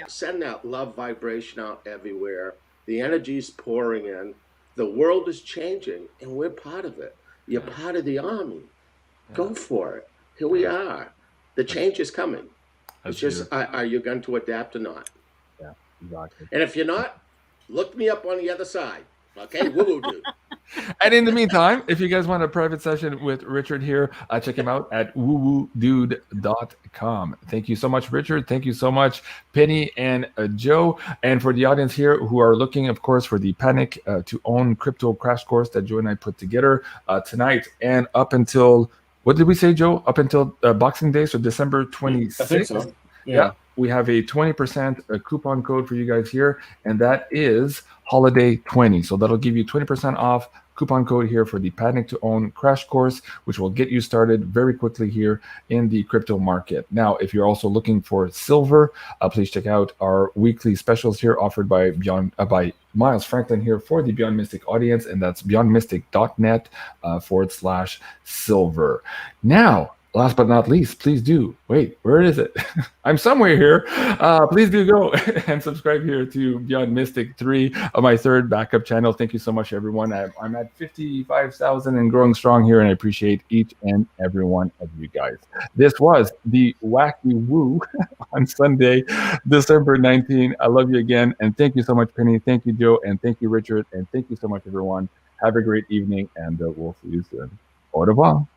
Send that love vibration out everywhere. The energy's pouring in. The world is changing, and we're part of it. You're part of the army. Go for it. Here we are. The change is coming. It's just, are you going to adapt or not? Yeah, exactly. And if you're not, look me up on the other side. Okay, woo-woo dude. And in the meantime, if you guys want a private session with Richard here, check him out at woowoodude.com. Thank you so much, Richard. Thank you so much, Penny and Joe. And for the audience here who are looking, of course, for the Panic to Own Crypto Crash Course that Joe and I put together tonight and up until, what did we say, Joe? Up until Boxing Day, so December 26th. I think so. Yeah. We have a 20% coupon code for you guys here, and that is Holiday20. So that'll give you 20% off coupon code here for the Panic to Own Crash Course, which will get you started very quickly here in the crypto market. Now, if you're also looking for silver, please check out our weekly specials here offered by Miles Franklin here for the Beyond Mystic audience, and that's beyondmystic.net/silver. Now, last but not least, please do, wait, where is it? I'm somewhere here. Please do go and subscribe here to Beyond Mystic 3, my third backup channel. Thank you so much, everyone. I'm at 55,000 and growing strong here, and I appreciate each and every one of you guys. This was the Wacky Woo on Sunday, December 19. I love you again, and thank you so much, Penny. Thank you, Joe, and thank you, Richard, and thank you so much, everyone. Have a great evening, and we'll see you soon. Au revoir.